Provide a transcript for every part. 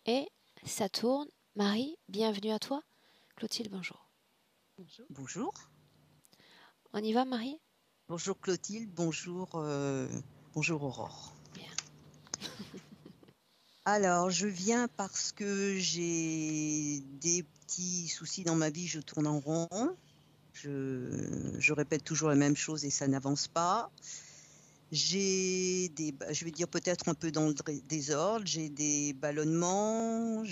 Et ça tourne. Marie, bienvenue à toi. Clotilde, bonjour. Bonjour. On y va, Marie? Bonjour Clotilde, bonjour Aurore. Bien. Alors, je viens parce que j'ai des petits soucis dans ma vie, je tourne en rond. Je répète toujours la même chose et ça n'avance pas. Je vais dire peut-être un peu dans le désordre, j'ai des ballonnements,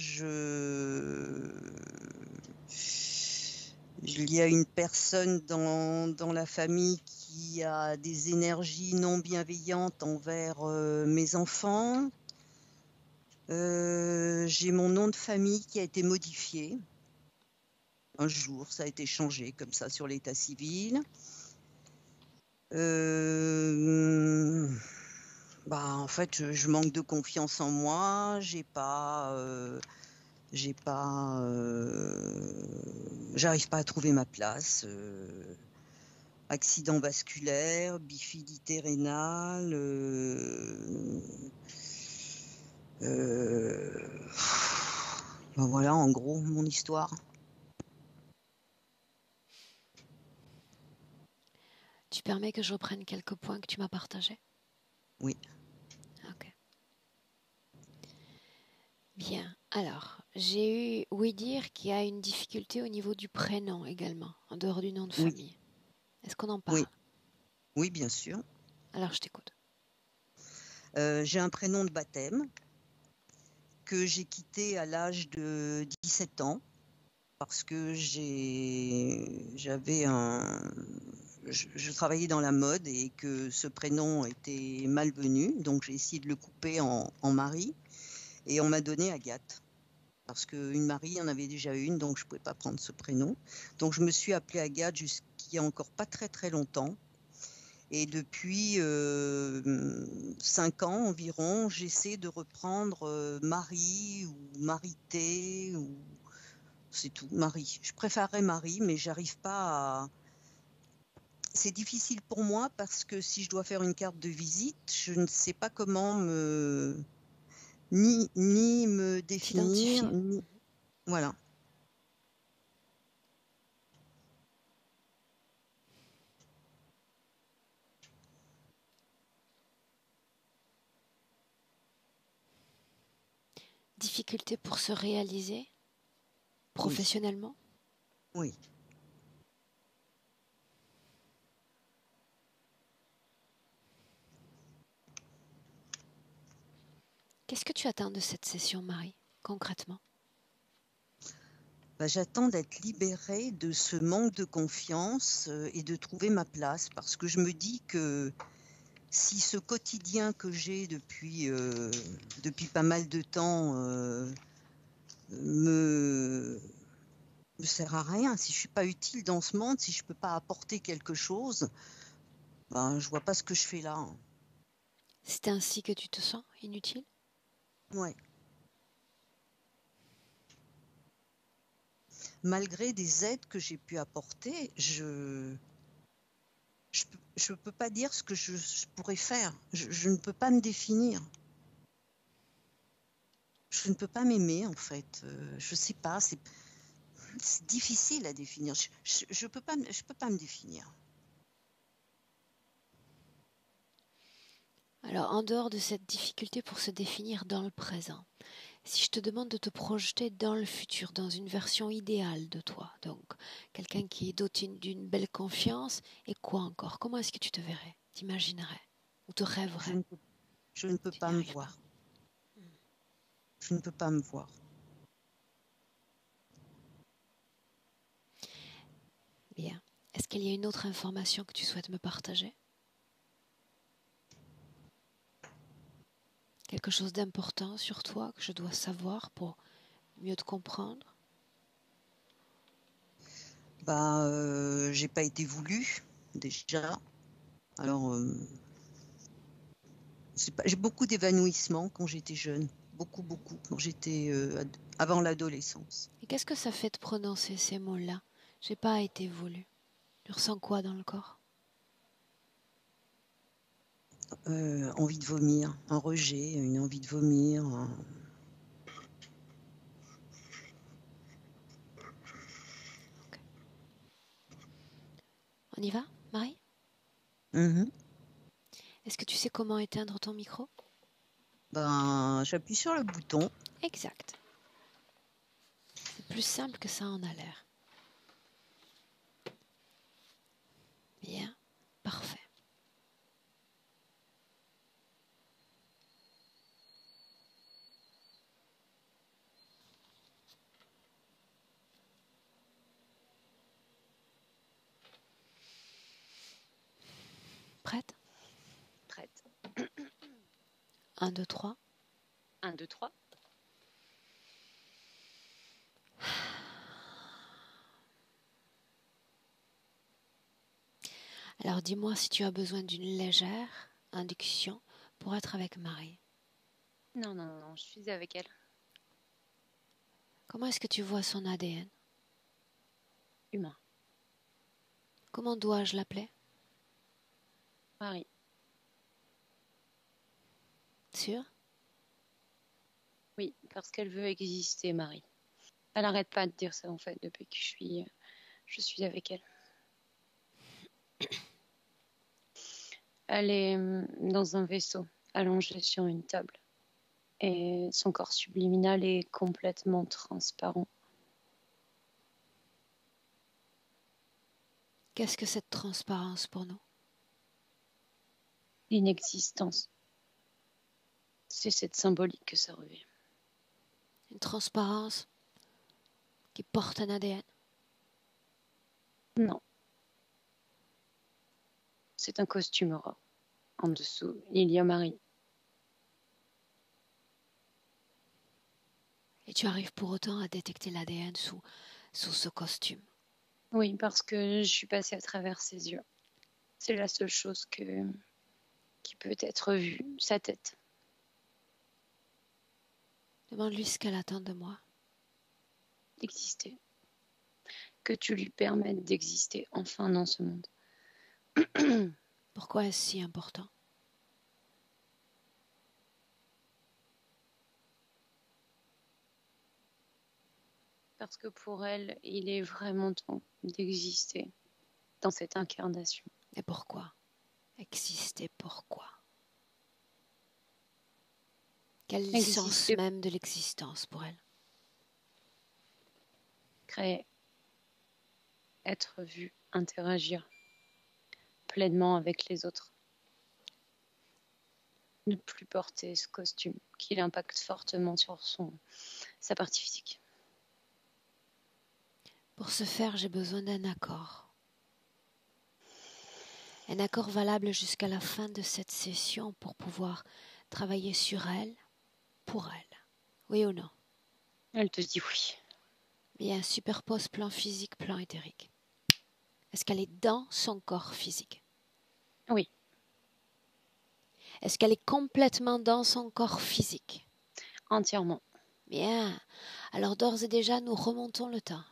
il y a une personne dans la famille qui a des énergies non bienveillantes envers mes enfants. J'ai mon nom de famille qui a été modifié. Un jour, ça a été changé comme ça sur l'état civil. En fait, je manque de confiance en moi. J'arrive pas à trouver ma place. Accident vasculaire, bifidité rénale. Voilà, en gros, mon histoire. Tu permets que je reprenne quelques points que tu m'as partagés? Oui. Ok. Bien. Alors, j'ai eu ouï dire qu'il y a une difficulté au niveau du prénom également, en dehors du nom de Oui, famille. Est-ce qu'on en oui, parle? oui, bien sûr. Alors, je t'écoute. J'ai un prénom de baptême que j'ai quitté à l'âge de 17 ans parce que je travaillais dans la mode et que ce prénom était malvenu, donc j'ai essayé de le couper en Marie et on m'a donné Agathe. Parce qu'une Marie, il y en avait déjà une, donc je ne pouvais pas prendre ce prénom. Donc je me suis appelée Agathe jusqu'il y a encore pas très très longtemps. Et depuis 5 ans environ, j'essaie de reprendre Marie ou Marité, ou c'est tout, Marie. Je préférerais Marie, mais j'arrive pas à... C'est difficile pour moi parce que si je dois faire une carte de visite, je ne sais pas comment ni me définir, T'identifier? ni... Voilà. Difficulté pour se réaliser Oui, professionnellement? oui. Qu'est-ce que tu attends de cette session, Marie, concrètement? J'attends d'être libérée de ce manque de confiance et de trouver ma place parce que je me dis que si ce quotidien que j'ai depuis pas mal de temps me, me sert à rien, si je suis pas utile dans ce monde, si je peux pas apporter quelque chose, je vois pas ce que je fais là. C'est ainsi que tu te sens inutile? Ouais. Malgré des aides que j'ai pu apporter, je peux pas dire ce que je pourrais faire. Je ne peux pas me définir. Je ne peux pas m'aimer en fait. Je sais pas, c'est difficile à définir. Je peux pas, je peux pas me définir. Alors, en dehors de cette difficulté pour se définir dans le présent, si je te demande de te projeter dans le futur, dans une version idéale de toi, donc quelqu'un qui est doté d'une belle confiance, et quoi encore? Comment est-ce que tu te verrais, t'imaginerais ou te Je rêverais? ne peux, je ne peux Tu n'y pas me arrives pas. voir. Je ne peux pas me voir. Bien. Est-ce qu'il y a une autre information que tu souhaites me partager? Quelque chose d'important sur toi que je dois savoir pour mieux te comprendre? J'ai pas été voulu déjà. Alors, j'ai beaucoup d'évanouissements quand j'étais jeune. Beaucoup, beaucoup. Quand j'étais avant l'adolescence. Et qu'est-ce que ça fait de prononcer ces mots-là? J'ai pas été voulu. Tu ressens quoi dans le corps? Envie de vomir, un rejet, une envie de vomir. On y va, Marie? Mhm. Est-ce que tu sais comment éteindre ton micro? Ben, j'appuie sur le bouton. Exact. C'est plus simple que ça en a l'air. Bien, parfait. Prête? Prête. 1, 2, 3. 1, 2, 3. Alors dis-moi si tu as besoin d'une légère induction pour être avec Marie. Non, non, non, je suis avec elle. Comment est-ce que tu vois son ADN? Humain. Comment dois-je l'appeler? Marie. Sûr? Oui, parce qu'elle veut exister, Marie. Elle n'arrête pas de dire ça, en fait, depuis que je suis avec elle. Elle est dans un vaisseau, allongée sur une table. Et son corps subliminal est complètement transparent. Qu'est-ce que cette transparence pour nous? L'inexistence. C'est cette symbolique que ça revient. Une transparence qui porte un ADN? Non. C'est un costume aura. En dessous, il y a Marie. Et tu arrives pour autant à détecter l'ADN sous ce costume? Oui, parce que je suis passée à travers ses yeux. C'est la seule chose qui peut être vue, sa tête. Demande-lui ce qu'elle attend de moi. D'exister. Que tu lui permettes d'exister enfin dans ce monde. Pourquoi est-ce si important? Parce que pour elle, il est vraiment temps d'exister dans cette incarnation. Et pourquoi? Exister, pourquoi? Quel est le sens Exister, même de l'existence pour elle? créer, être vu, interagir pleinement avec les autres. Ne plus porter ce costume qui l'impacte fortement sur sa partie physique. Pour ce faire, j'ai besoin d'un accord. Un accord valable jusqu'à la fin de cette session pour pouvoir travailler sur elle, pour elle. Oui ou non? Elle te dit oui. Bien, superpose plan physique, plan éthérique. Est-ce qu'elle est dans son corps physique? Oui. Est-ce qu'elle est complètement dans son corps physique? Entièrement. Bien. Alors d'ores et déjà, nous remontons le temps.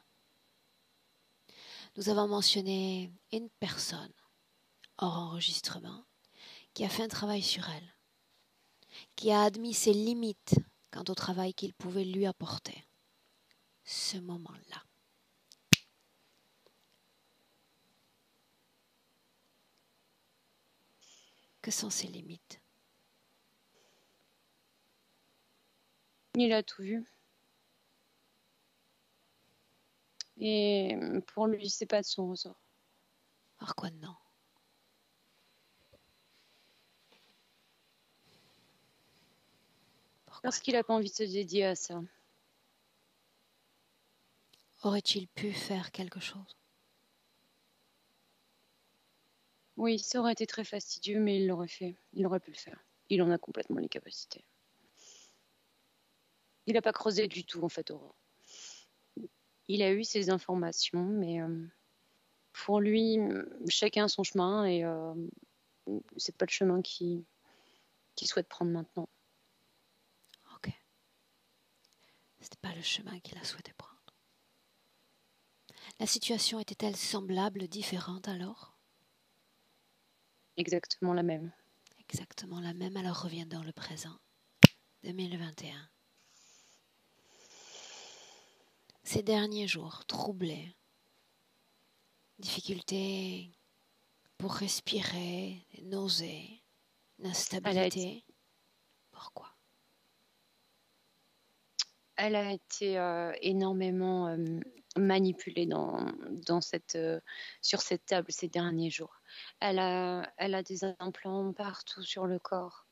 Nous avons mentionné une personne hors enregistrement qui a fait un travail sur elle, qui a admis ses limites quant au travail qu'il pouvait lui apporter. Ce moment-là. Que sont ses limites? Il a tout vu. Et pour lui, c'est pas de son ressort. Alors quoi non? Pourquoi Parce qu'il n'a pas envie de se dédier à ça. aurait-il pu faire quelque chose? Oui, ça aurait été très fastidieux, mais il l'aurait fait. Il aurait pu le faire. Il en a complètement les capacités. Il n'a pas creusé du tout, en fait, Aurore. Il a eu ses informations, mais pour lui, chacun son chemin, et c'est pas le chemin qu'il souhaite prendre maintenant. Ok. C'était pas le chemin qu'il a souhaité prendre. La situation était-elle semblable, différente alors? Exactement la même. Exactement la même, alors revient dans le présent. 2021. Ces derniers jours, troublés, difficultés pour respirer, des nausées, une Elle a, instabilité. Pourquoi? elle a été énormément manipulée sur cette table ces derniers jours. Elle a des implants partout sur le corps.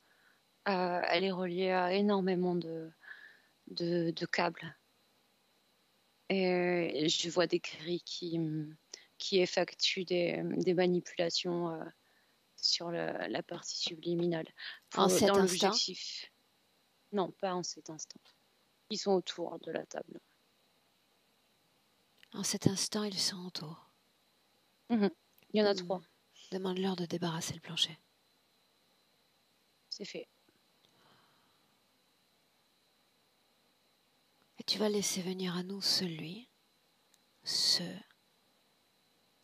Elle est reliée à énormément de câbles. Et je vois des cris qui effectuent des manipulations sur la partie subliminale. En cet Dans instant? l'objectif. Non, pas en cet instant. Ils sont autour de la table. En cet instant, ils sont autour. Il y en a 3. Demande-leur de débarrasser le plancher. C'est fait. Et tu vas laisser venir à nous ceux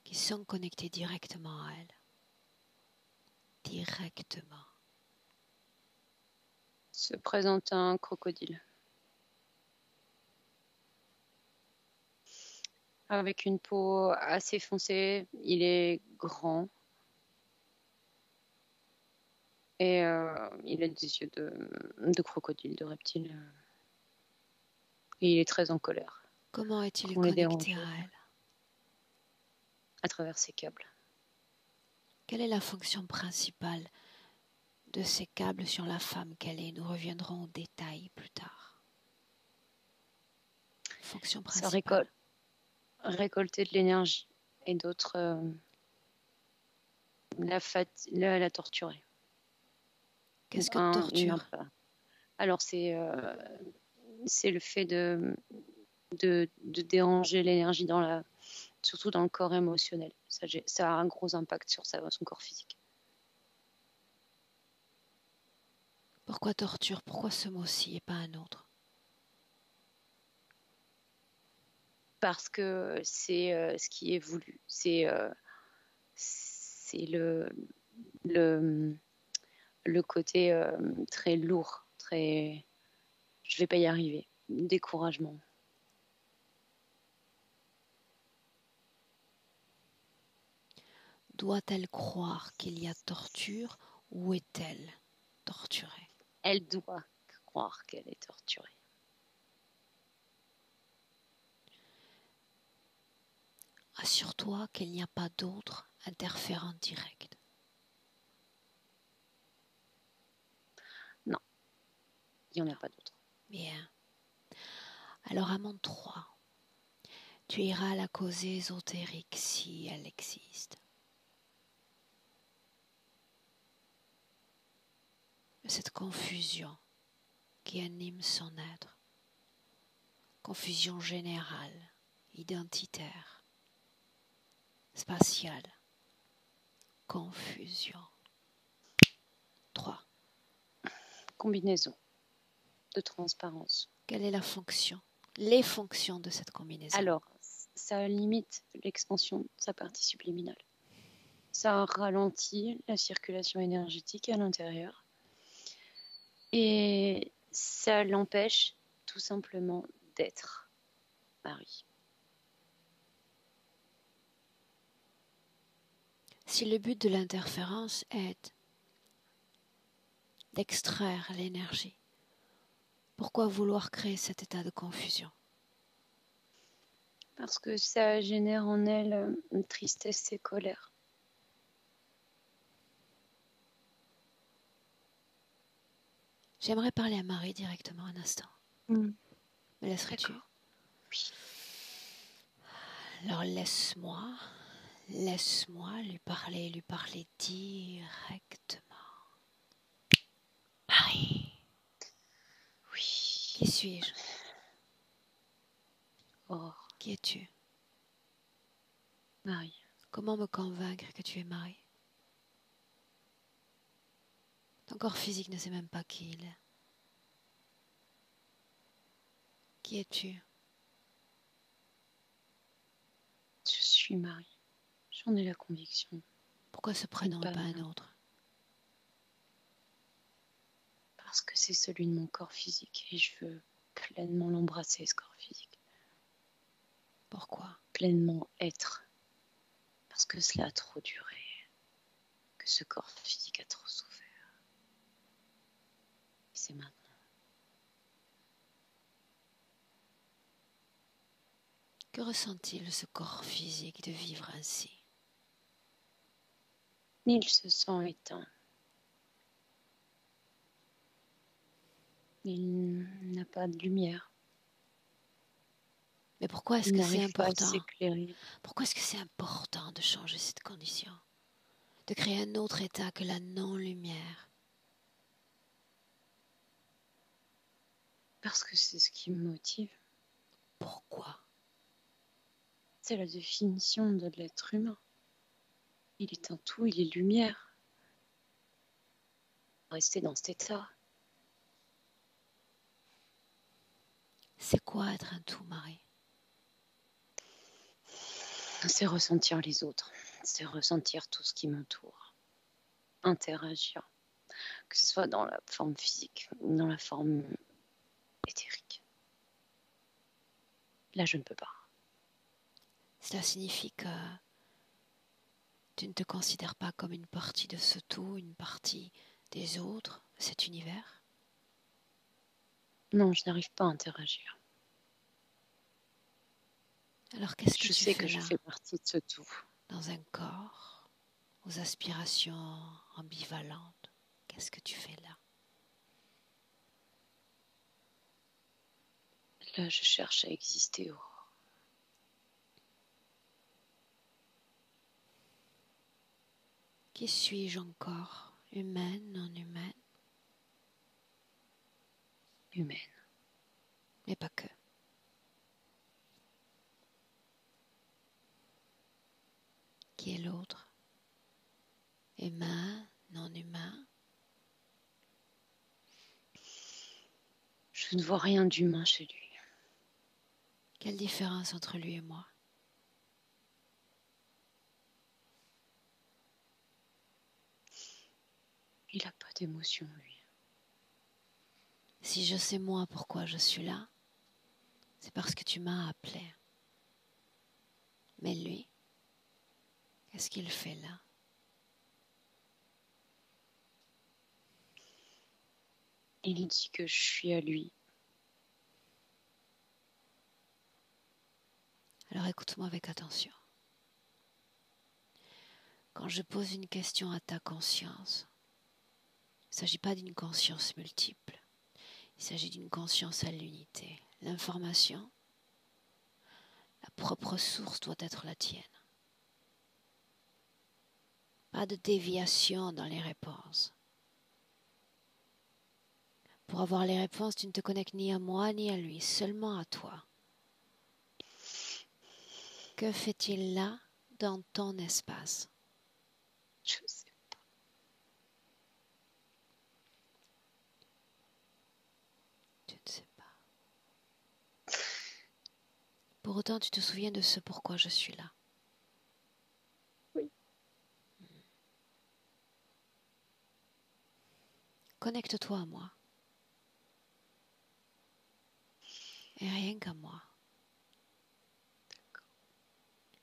qui sont connectés directement à elle. Directement. Se présente un crocodile. Avec une peau assez foncée. Il est grand. Et il a des yeux de crocodile, de reptile. Et il est très en colère. Comment est-il Qu'on les connecté dérange. à elle? À travers ses câbles. Quelle est la fonction principale de ces câbles sur la femme qu'elle est? Nous reviendrons au détail plus tard. Fonction Ça principale. récolter de l'énergie et d'autres la torturer. Qu'est-ce que torture? Alors c'est le fait de déranger l'énergie surtout dans le corps émotionnel. Ça a un gros impact sur son corps physique. Pourquoi torture? Pourquoi ce mot-ci et pas un autre? Parce que c'est ce qui est voulu. C'est le côté très lourd, très je vais pas y arriver, découragement. Doit-elle croire qu'il y a torture ou est-elle torturée? Elle doit croire qu'elle est torturée. Assure-toi qu'il n'y a pas d'autres interférents directs. Non, il n'y en a pas d'autres. Bien. Alors à mon 3, tu iras à la cause ésotérique si elle existe. Cette confusion qui anime son être. Confusion générale, identitaire, spatiale. Confusion. 3. Combinaison de transparence. Quelle est la fonction? Les fonctions de cette combinaison? Alors, ça limite l'expansion de sa partie subliminale. Ça ralentit la circulation énergétique à l'intérieur. Et ça l'empêche tout simplement d'être Marie. Si le but de l'interférence est d'extraire l'énergie, pourquoi vouloir créer cet état de confusion? Parce que ça génère en elle une tristesse et colère. J'aimerais parler à Marie directement un instant. Me laisserais-tu? Oui. Alors laisse-moi lui parler directement. Marie. Oui. Qui suis-je? Aurore. Qui es-tu? Marie. Comment me convaincre que tu es Marie? Ton corps physique ne sait même pas qui il est. Qui es-tu? Je suis Marie. J'en ai la conviction. Pourquoi ce prénom et pas un autre? Parce que c'est celui de mon corps physique et je veux pleinement l'embrasser, ce corps physique. Pourquoi? Pleinement être. Parce que cela a trop duré. ce corps physique a trop souffert. Et c'est maintenant. Que ressent-il ce corps physique de vivre ainsi? Il se sent éteint. Il n'a pas de lumière. Mais pourquoi est-ce Il que c'est n'arrive pas à important? s'éclairer. Pourquoi est-ce que c'est important de changer cette condition? De créer un autre état que la non-lumière? Parce que c'est ce qui me motive. Pourquoi? C'est la définition de l'être humain. Il est un tout, il est lumière. Rester dans cet état. C'est quoi être un tout, Marie? C'est ressentir les autres. C'est ressentir tout ce qui m'entoure. Interagir. Que ce soit dans la forme physique ou dans la forme éthérique. Là, je ne peux pas. Cela signifie que tu ne te considères pas comme une partie de ce tout, une partie des autres, de cet univers? Non, je n'arrive pas à interagir. Alors qu'est-ce que Je tu sais fais que je là, fais partie de ce tout. dans un corps, aux aspirations ambivalentes? Qu'est-ce que tu fais là? Là, je cherche à exister. Qui suis-je encore? Humaine, non humaine? Humaine. Mais pas que. Qui est l'autre? Humain, non humain? Je ne vois rien d'humain chez lui. Quelle différence entre lui et moi? Il n'a pas d'émotion, lui. Si je sais moi pourquoi je suis là, c'est parce que tu m'as appelé. Mais lui, qu'est-ce qu'il fait là? Il dit que je suis à lui. Alors écoute-moi avec attention. Quand je pose une question à ta conscience, il ne s'agit pas d'une conscience multiple. Il s'agit d'une conscience à l'unité. L'information, la propre source doit être la tienne. Pas de déviation dans les réponses. Pour avoir les réponses, tu ne te connectes ni à moi ni à lui, seulement à toi. Que fait-il là, dans ton espace? Je sais. Tu ne sais pas. Pour autant, tu te souviens de ce pourquoi je suis là. Oui. Connecte-toi à moi. Et rien qu'à moi.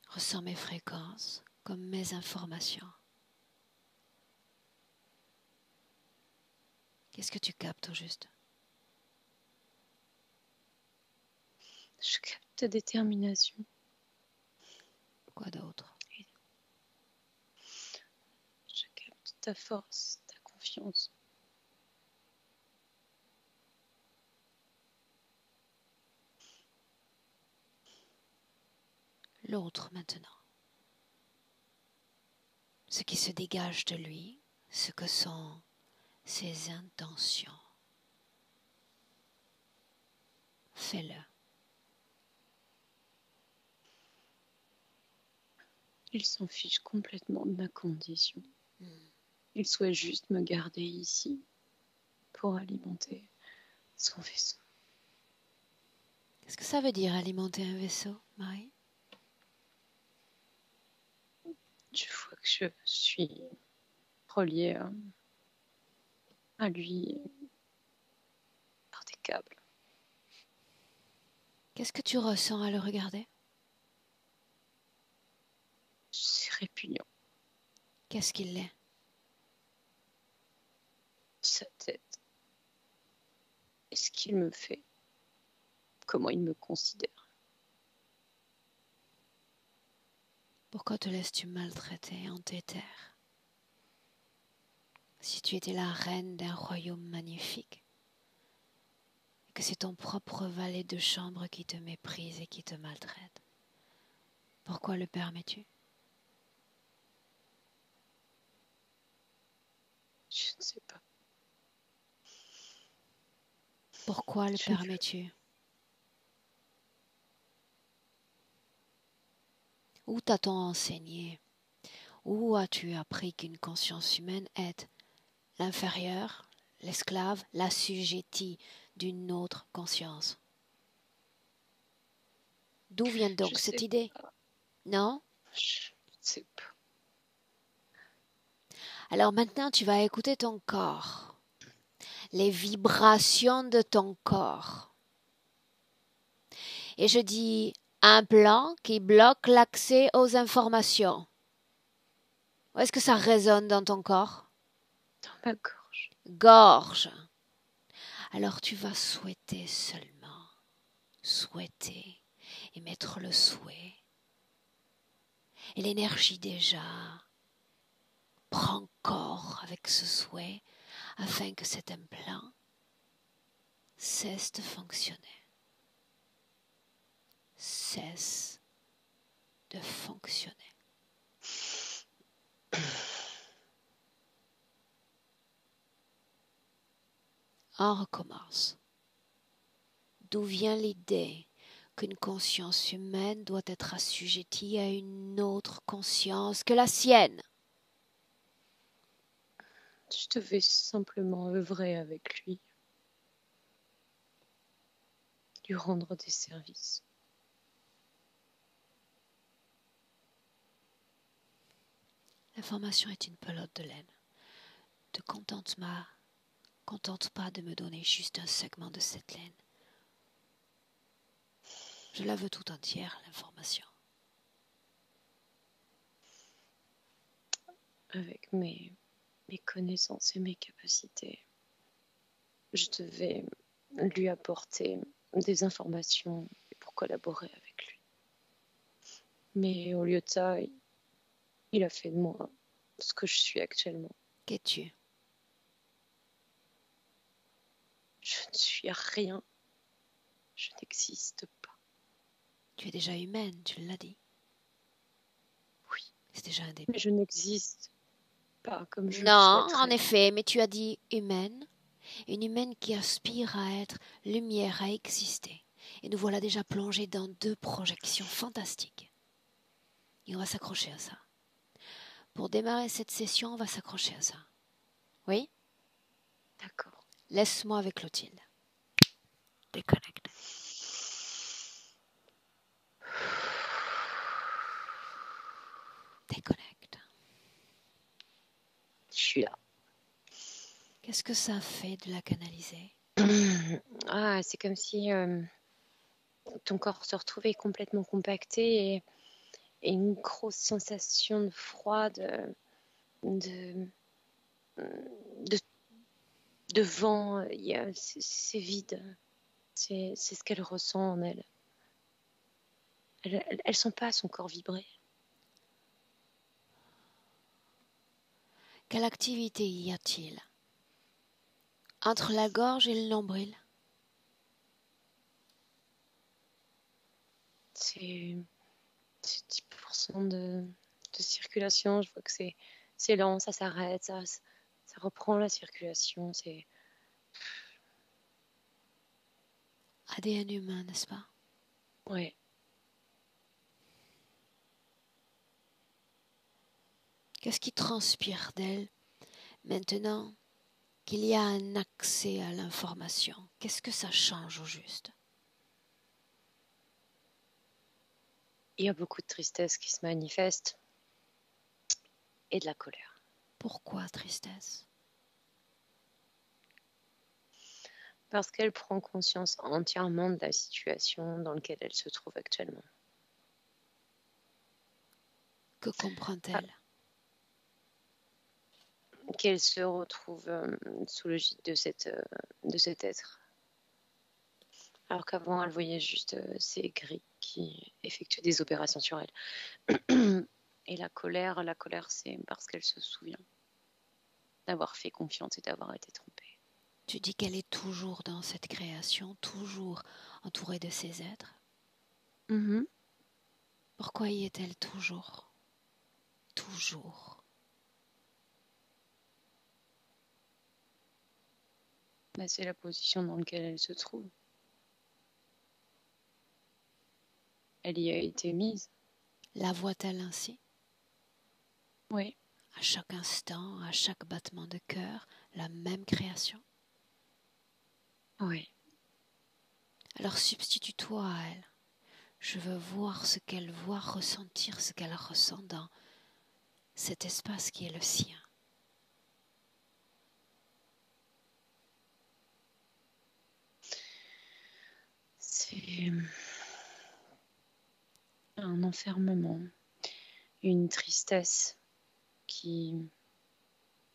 Ressens mes fréquences comme mes informations. Qu'est-ce que tu captes au juste? Je capte ta détermination. Quoi d'autre? Je capte ta force, ta confiance. L'autre maintenant. Ce qui se dégage de lui, ce que sont ses intentions. Fais-le. Il s'en fiche complètement de ma condition. Il souhaite juste me garder ici pour alimenter son vaisseau. Qu'est-ce que ça veut dire alimenter un vaisseau, Marie? Je vois que je suis reliée à lui par des câbles. Qu'est-ce que tu ressens à le regarder? C'est répugnant. Qu'est-ce qu'il est? ce qu'il me fait, comment il me considère. Pourquoi te laisses-tu maltraiter en tes terres? Si tu étais la reine d'un royaume magnifique, et que c'est ton propre valet de chambre qui te méprise et qui te maltraite, pourquoi le permets-tu? Je ne sais pas. Pourquoi le Je ne- permets-tu? Où t'a-t-on enseigné? Où as-tu appris qu'une conscience humaine est l'inférieur, l'esclave, l'assujetti d'une autre conscience? D'où vient Je donc cette sais idée? pas. Non? Je ne sais pas. Alors maintenant, tu vas écouter ton corps, les vibrations de ton corps. Et je dis un plan qui bloque l'accès aux informations. Où est-ce que ça résonne dans ton corps? Dans ma gorge. Gorge. Alors tu vas souhaiter seulement, souhaiter et mettre le souhait. Et l'énergie déjà prend corps avec ce souhait afin que cet implant cesse de fonctionner. Cesse de fonctionner. On recommence. D'où vient l'idée qu'une conscience humaine doit être assujettie à une autre conscience que la sienne? Je devais simplement œuvrer avec lui, lui rendre des services. L'information est une pelote de laine. Te contente pas de me donner juste un segment de cette laine. Je la veux tout entière, l'information. Avec mes connaissances et mes capacités, je devais lui apporter des informations pour collaborer avec lui. Mais au lieu de ça, il a fait de moi ce que je suis actuellement. Qu'es-tu? Je ne suis rien. Je n'existe pas. Tu es déjà humaine, tu l'as dit. Oui, C'est déjà un début. mais je n'existe pas comme je le Non, en souhaiterais. effet, mais tu as dit humaine. Une humaine qui aspire à être lumière, à exister. Et nous voilà déjà plongés dans 2 projections fantastiques. Et on va s'accrocher à ça. Pour démarrer cette session, on va s'accrocher à ça. Oui? D'accord. Laisse-moi avec Clotilde. Déconnecte. Déconnecte. Je suis là. Qu'est-ce que ça fait de la canaliser? Ah, c'est comme si ton corps se retrouvait complètement compacté et une grosse sensation de froid, de, de, de vent. C'est vide. C'est ce qu'elle ressent en elle. Elle sent pas son corps vibrer. Quelle activité y a-t-il entre la gorge et le nombril? C'est 10% de circulation. Je vois que c'est lent, ça s'arrête, ça reprend la circulation. C'est ADN humain, n'est-ce pas? ouais. Qu'est-ce qui transpire d'elle maintenant qu'il y a un accès à l'information? Qu'est-ce que ça change au juste? Il y a beaucoup de tristesse qui se manifeste et de la colère. Pourquoi tristesse? Parce qu'elle prend conscience entièrement de la situation dans laquelle elle se trouve actuellement. Que comprend-elle? Qu'elle se retrouve sous le gîte de cet être. Alors qu'avant, elle voyait juste ces gris qui effectuent des opérations sur elle. Et la colère, c'est parce qu'elle se souvient d'avoir fait confiance et d'avoir été trompée. Tu dis qu'elle est toujours dans cette création, toujours entourée de ces êtres. Pourquoi y est-elle toujours? Toujours. C'est la position dans laquelle elle se trouve. Elle y a été mise. La voit-elle ainsi? Oui. À chaque instant, à chaque battement de cœur, la même création? Oui. Alors substitue-toi à elle. Je veux voir ce qu'elle voit, ressentir ce qu'elle ressent dans cet espace qui est le sien. C'est un enfermement, une tristesse qui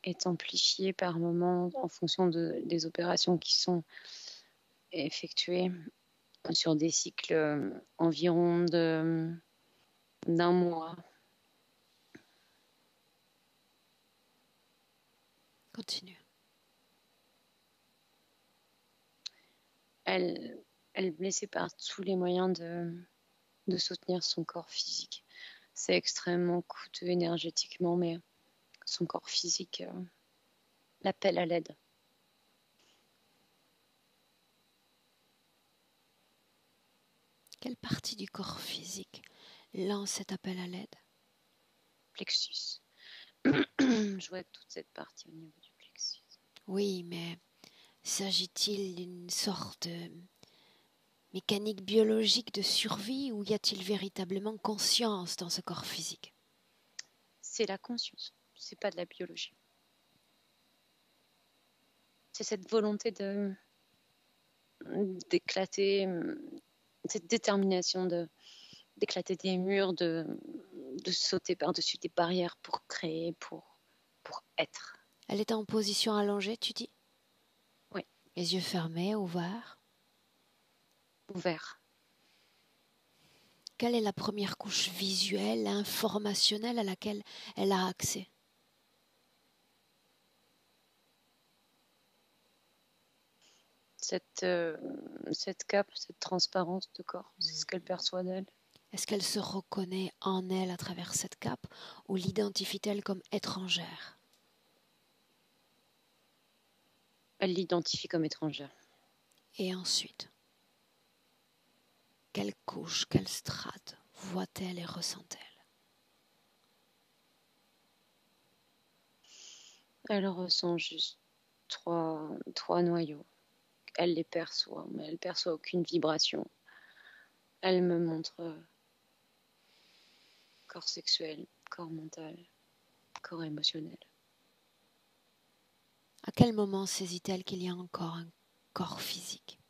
est amplifiée par moments en fonction des opérations qui sont effectuées sur des cycles environ d'un mois. Continue. Elle essaie par tous les moyens de soutenir son corps physique. C'est extrêmement coûteux énergétiquement, mais son corps physique l'appelle à l'aide. Quelle partie du corps physique lance cet appel à l'aide? Plexus. Je vois toute cette partie au niveau du plexus. Oui, mais s'agit-il d'une sorte de mécanique biologique de survie ou y a-t-il véritablement conscience dans ce corps physique? C'est la conscience, c'est pas de la biologie. C'est cette volonté d'éclater, cette détermination d'éclater des murs, de sauter par-dessus des barrières pour créer, pour être. Elle est en position allongée, tu dis? Oui. Les yeux fermés, ouverts? Ouvert. Quelle est la première couche visuelle, informationnelle à laquelle elle a accès? Cette cape, cette transparence de corps, c'est ce qu'elle perçoit d'elle. Est-ce qu'elle se reconnaît en elle à travers cette cape ou l'identifie-t-elle comme étrangère? Elle l'identifie comme étrangère. Et ensuite, quelle couche, quelle strate voit-elle et ressent-elle? Elle ressent juste trois noyaux. Elle les perçoit, mais elle perçoit aucune vibration. Elle me montre corps sexuel, corps mental, corps émotionnel. À quel moment saisit-elle qu'il y a encore un corps physique?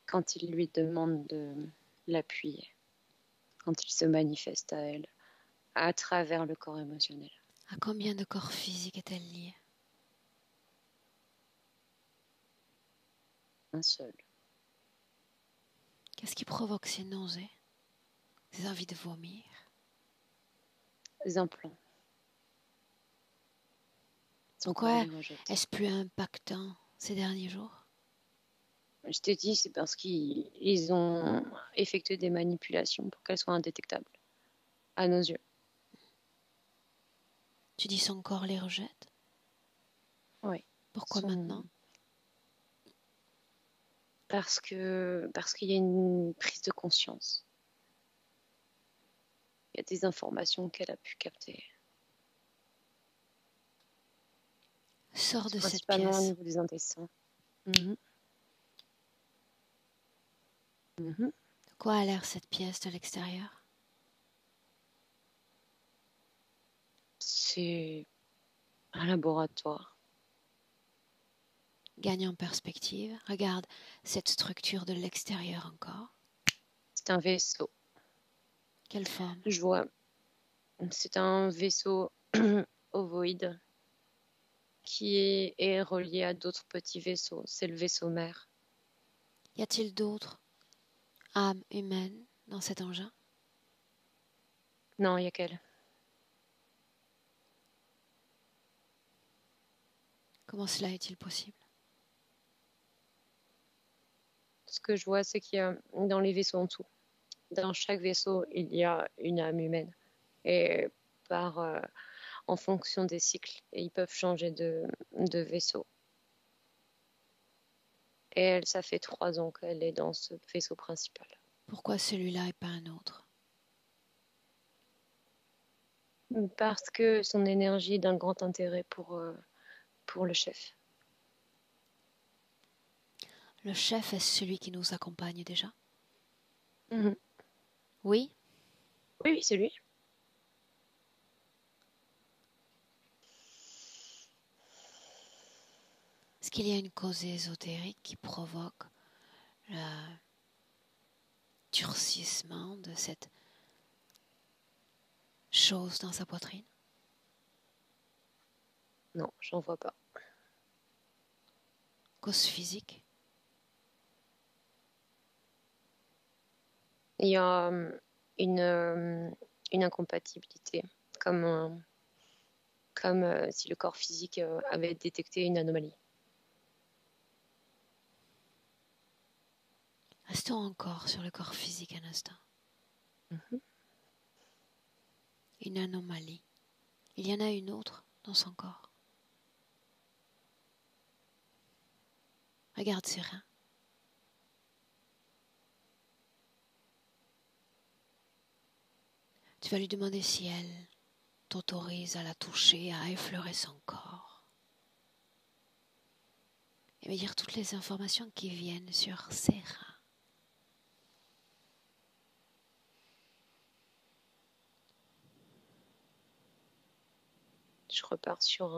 Quand il lui demande de l'appuyer, quand il se manifeste à elle, à travers le corps émotionnel. À combien de corps physiques est-elle liée? Un seul. Qu'est-ce qui provoque ces nausées, ces envies de vomir? Les implants. Pourquoi est-ce plus impactant ces derniers jours? Je t'ai dit, c'est parce qu'ils ont effectué des manipulations pour qu'elles soient indétectables à nos yeux. Tu dis son corps les rejette? Oui. Pourquoi maintenant? Parce qu'il y a une prise de conscience. Il y a des informations qu'elle a pu capter. Sors de cette principalement pièce. au niveau des intestins. De quoi a l'air cette pièce de l'extérieur? C'est un laboratoire. Gagne en perspective. Regarde cette structure de l'extérieur encore. C'est un vaisseau. Quelle forme? Je vois. C'est un vaisseau ovoïde qui est relié à d'autres petits vaisseaux. C'est le vaisseau mère. Y a-t-il d'autres âmes humaines dans cet engin? Non, il n'y a qu'elle. Comment cela est-il possible? Ce que je vois, c'est qu'il y a dans les vaisseaux en dessous. Dans chaque vaisseau, il y a une âme humaine. Et en fonction des cycles, ils peuvent changer de vaisseau. Et elle, ça fait 3 ans qu'elle est dans ce vaisseau principal. Pourquoi celui-là et pas un autre? Parce que son énergie est d'un grand intérêt pour le chef. Le chef est celui qui nous accompagne déjà? Mhm. Oui? Oui, c'est lui. Est-ce qu'il y a une cause ésotérique qui provoque le durcissement de cette chose dans sa poitrine? Non, j'en vois pas. Cause physique? Il y a une incompatibilité, comme si le corps physique avait détecté une anomalie. Restons encore sur le corps physique un instant. Mhm. Une anomalie. Il y en a une autre dans son corps. Regarde ses reins. Tu vas lui demander si elle t'autorise à la toucher, à effleurer son corps. Et me dire toutes les informations qui viennent sur ses reins. Je repars sur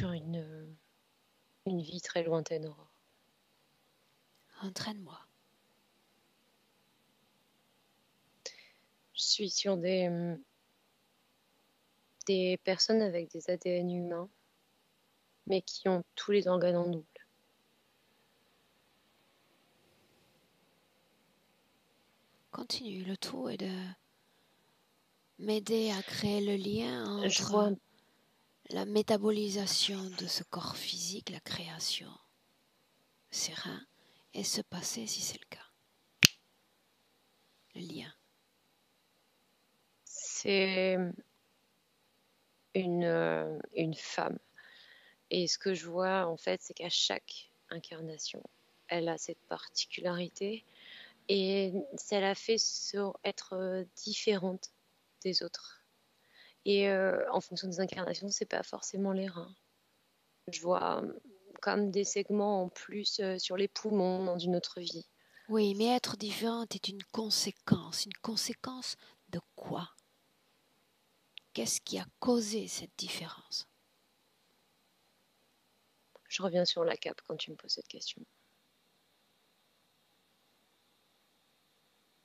une vie très lointaine, Aurore. Entraîne-moi. Je suis sur des personnes avec des ADN humains, mais qui ont tous les organes en double. Continue, le tout est de m'aider à créer le lien Je entre vois, la métabolisation de ce corps physique, la création de ses reins, et ce passé si c'est le cas. Le lien. c'est une femme. Et ce que je vois, en fait, c'est qu'à chaque incarnation, elle a cette particularité et ça la fait être différente des autres. Et en fonction des incarnations, c'est pas forcément les reins. Je vois comme des segments en plus sur les poumons dans une autre vie. Oui, mais être différente est une conséquence. Une conséquence de quoi? Qu'est-ce qui a causé cette différence? Je reviens sur la cape quand tu me poses cette question.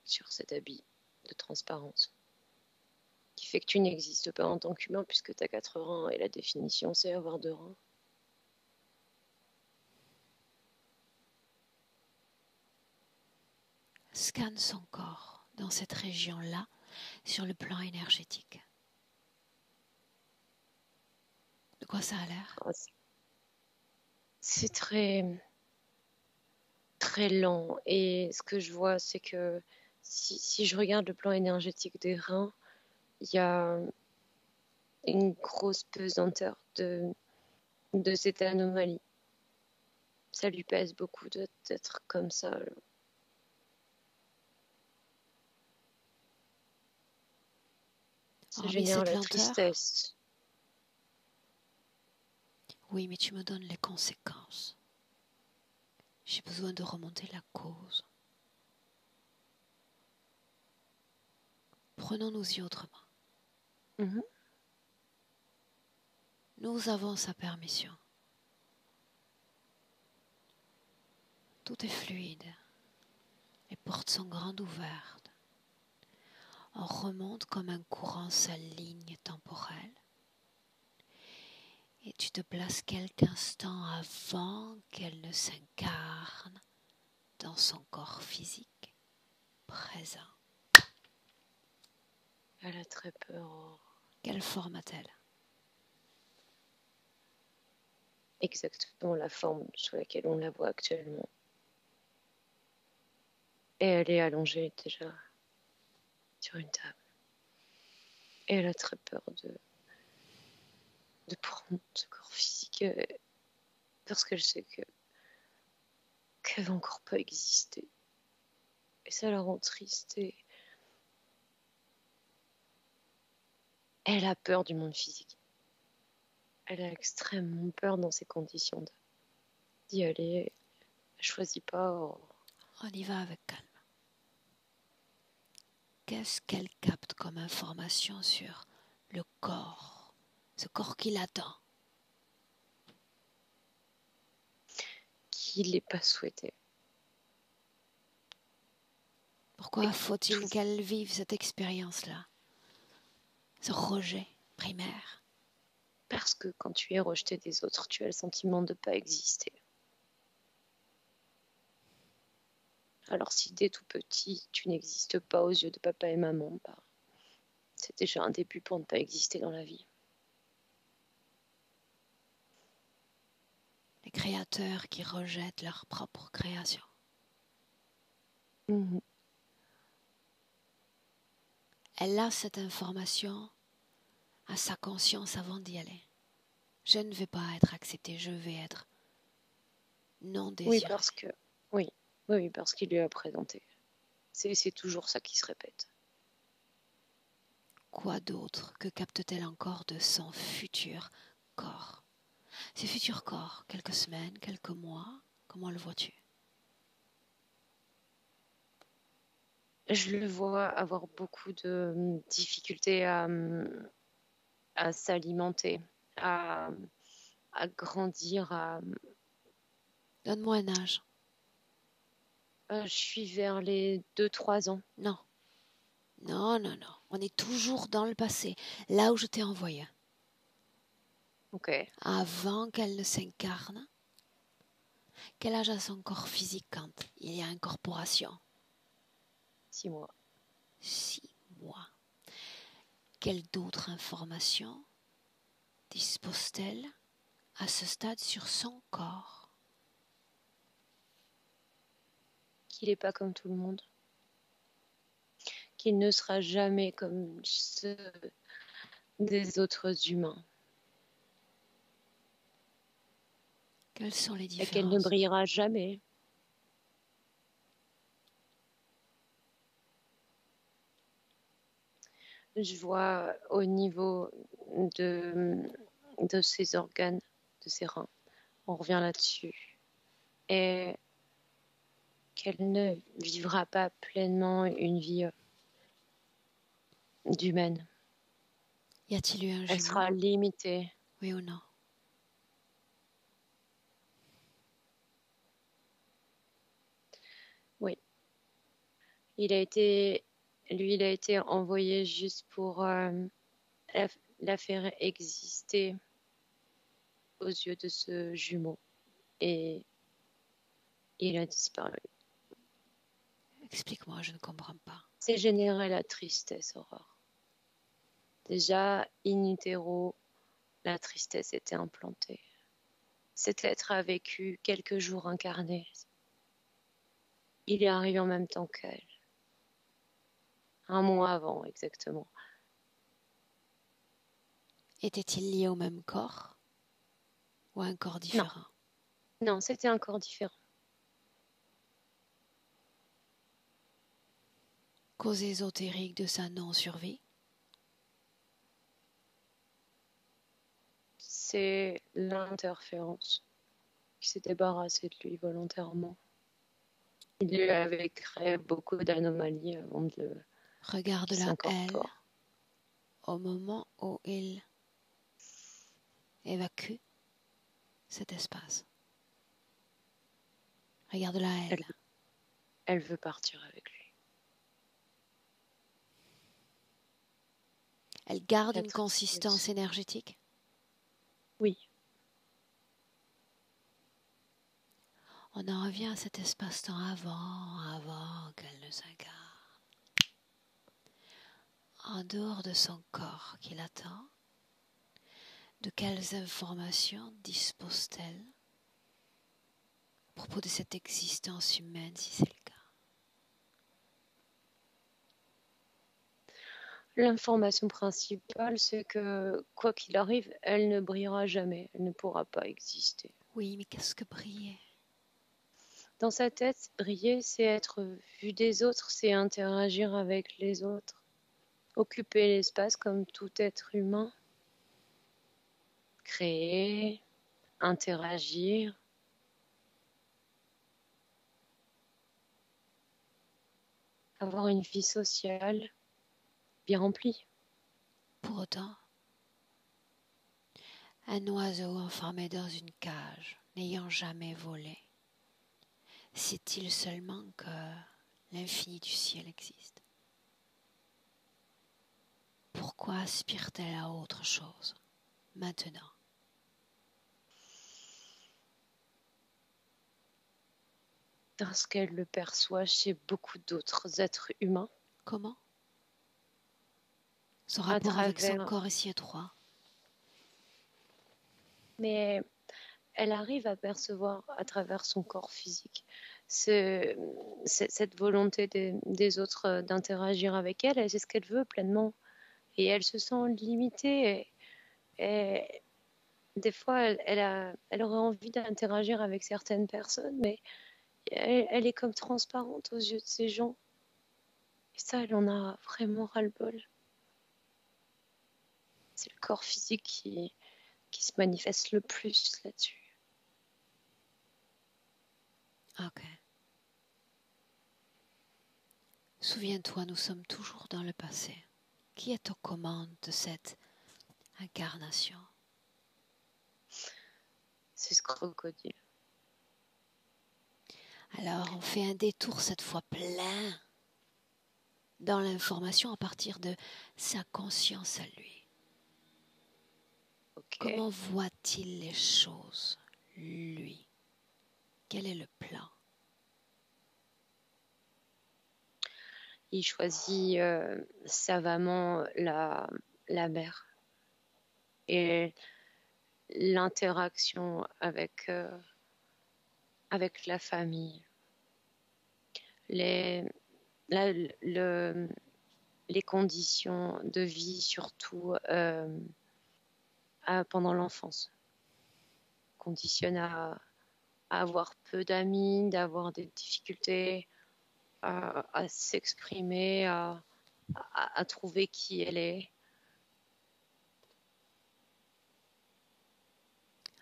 Sur cet habit de transparence qui fait que tu n'existes pas en tant qu'humain puisque tu as 4 reins et la définition c'est avoir 2 reins. Scanne son corps dans cette région-là sur le plan énergétique. De quoi ça a l'air? C'est très, très lent. Et ce que je vois, c'est que si je regarde le plan énergétique des reins, il y a une grosse pesanteur de cette anomalie. Ça lui pèse beaucoup d'être comme ça. Ça Hormis génère cette la lenteur? tristesse. Oui, mais tu me donnes les conséquences. J'ai besoin de remonter la cause. Prenons-nous-y autrement. Mhm. Nous avons sa permission. Tout est fluide. Les portes sont grandes ouvertes. On remonte comme un courant sa ligne temporelle. Et tu te places quelques instants avant qu'elle ne s'incarne dans son corps physique présent. Elle a très peur. Quelle forme a-t-elle? Exactement la forme sous laquelle on la voit actuellement. Et elle est allongée déjà sur une table. Et elle a très peur de prendre ce corps physique parce qu'elle sait qu'elle va encore pas exister. Et ça la rend triste et elle a peur du monde physique. Elle a extrêmement peur dans ces conditions d'y aller. Elle choisit pas. On y va avec calme. Qu'est-ce qu'elle capte comme information sur le corps, ce corps qui l'attend? Qu'il n'est pas souhaité. Pourquoi faut-il qu'elle vive cette expérience-là, ce rejet primaire? Parce que quand tu es rejeté des autres, tu as le sentiment de ne pas exister. Alors si dès tout petit, tu n'existes pas aux yeux de papa et maman, c'est déjà un début pour ne pas exister dans la vie. Les créateurs qui rejettent leur propre création. Mmh. Elle a cette information à sa conscience avant d'y aller. Je ne vais pas être acceptée, je vais être non désirée. Oui, parce qu'il lui a présenté. C'est toujours ça qui se répète. Quoi d'autre que capte-t-elle encore de son futur corps? Ce futur corps, quelques semaines, quelques mois, comment le vois-tu? Je le vois avoir beaucoup de difficultés à s'alimenter, à grandir. Donne-moi un âge. Je suis vers les 2-3 ans. Non. On est toujours dans le passé, là où je t'ai envoyé. Ok. Avant qu'elle ne s'incarne, quel âge a son corps physique quand il y a incorporation? 6 mois. 6 mois. Quelle d'autres informations dispose-t-elle à ce stade sur son corps? Qu'il n'est pas comme tout le monde. Qu'il ne sera jamais comme ceux des autres humains. Quelles sont les Et différences? qu'elle ne brillera jamais. Je vois au niveau de ses organes, de ses reins. On revient là-dessus. Et qu'elle ne vivra pas pleinement une vie d'humaine. Y a-t-il eu un jumeau? Elle sera limitée. Oui ou non? Oui. Il a été envoyé juste pour la faire exister aux yeux de ce jumeau. Et il a disparu. Explique-moi, je ne comprends pas. C'est générer la tristesse, Aurore. Déjà, in utero, la tristesse était implantée. Cet être a vécu quelques jours incarné. Il est arrivé en même temps qu'elle. Un mois avant, exactement. Était-il lié au même corps ou à un corps différent? Non, c'était un corps différent. Cause ésotérique de sa non-survie? C'est l'interférence qui s'est débarrassé de lui volontairement. Il lui avait créé beaucoup d'anomalies avant de Regarde-la, elle, au moment où il évacue cet espace. Regarde-la, elle. Elle veut partir avec lui. Elle garde une consistance énergétique? Oui. On en revient à cet espace-temps avant qu'elle ne s'incarne. En dehors de son corps qui l'attend, de quelles informations dispose-t-elle à propos de cette existence humaine, si c'est le cas? L'information principale, c'est que, quoi qu'il arrive, elle ne brillera jamais, elle ne pourra pas exister. Oui, mais qu'est-ce que briller? Dans sa tête, briller, c'est être vu des autres, c'est interagir avec les autres, occuper l'espace comme tout être humain, créer, interagir. Avoir une vie sociale bien remplie. Pour autant, un oiseau enfermé dans une cage, n'ayant jamais volé, sait-il seulement que l'infini du ciel existe? Pourquoi aspire-t-elle à autre chose, maintenant? Parce qu'elle le perçoit chez beaucoup d'autres êtres humains. Comment? Son rapport avec son corps est si étroit. Mais elle arrive à percevoir à travers son corps physique cette volonté des autres d'interagir avec elle, et c'est ce qu'elle veut pleinement. Et elle se sent limitée. Et des fois, elle aurait envie d'interagir avec certaines personnes, mais elle est comme transparente aux yeux de ces gens. Et ça, elle en a vraiment ras-le-bol. C'est le corps physique qui se manifeste le plus là-dessus. Ok. Souviens-toi, nous sommes toujours dans le passé. Qui est aux commandes de cette incarnation? C'est ce crocodile. Alors, on fait un détour cette fois plein dans l'information à partir de sa conscience à lui. Okay. Comment voit-il les choses, lui? Quel est le plan? Il choisit savamment la mer et l'interaction avec la famille. Les conditions de vie, surtout pendant l'enfance, conditionnent à avoir peu d'amis, d'avoir des difficultés à s'exprimer, à trouver qui elle est.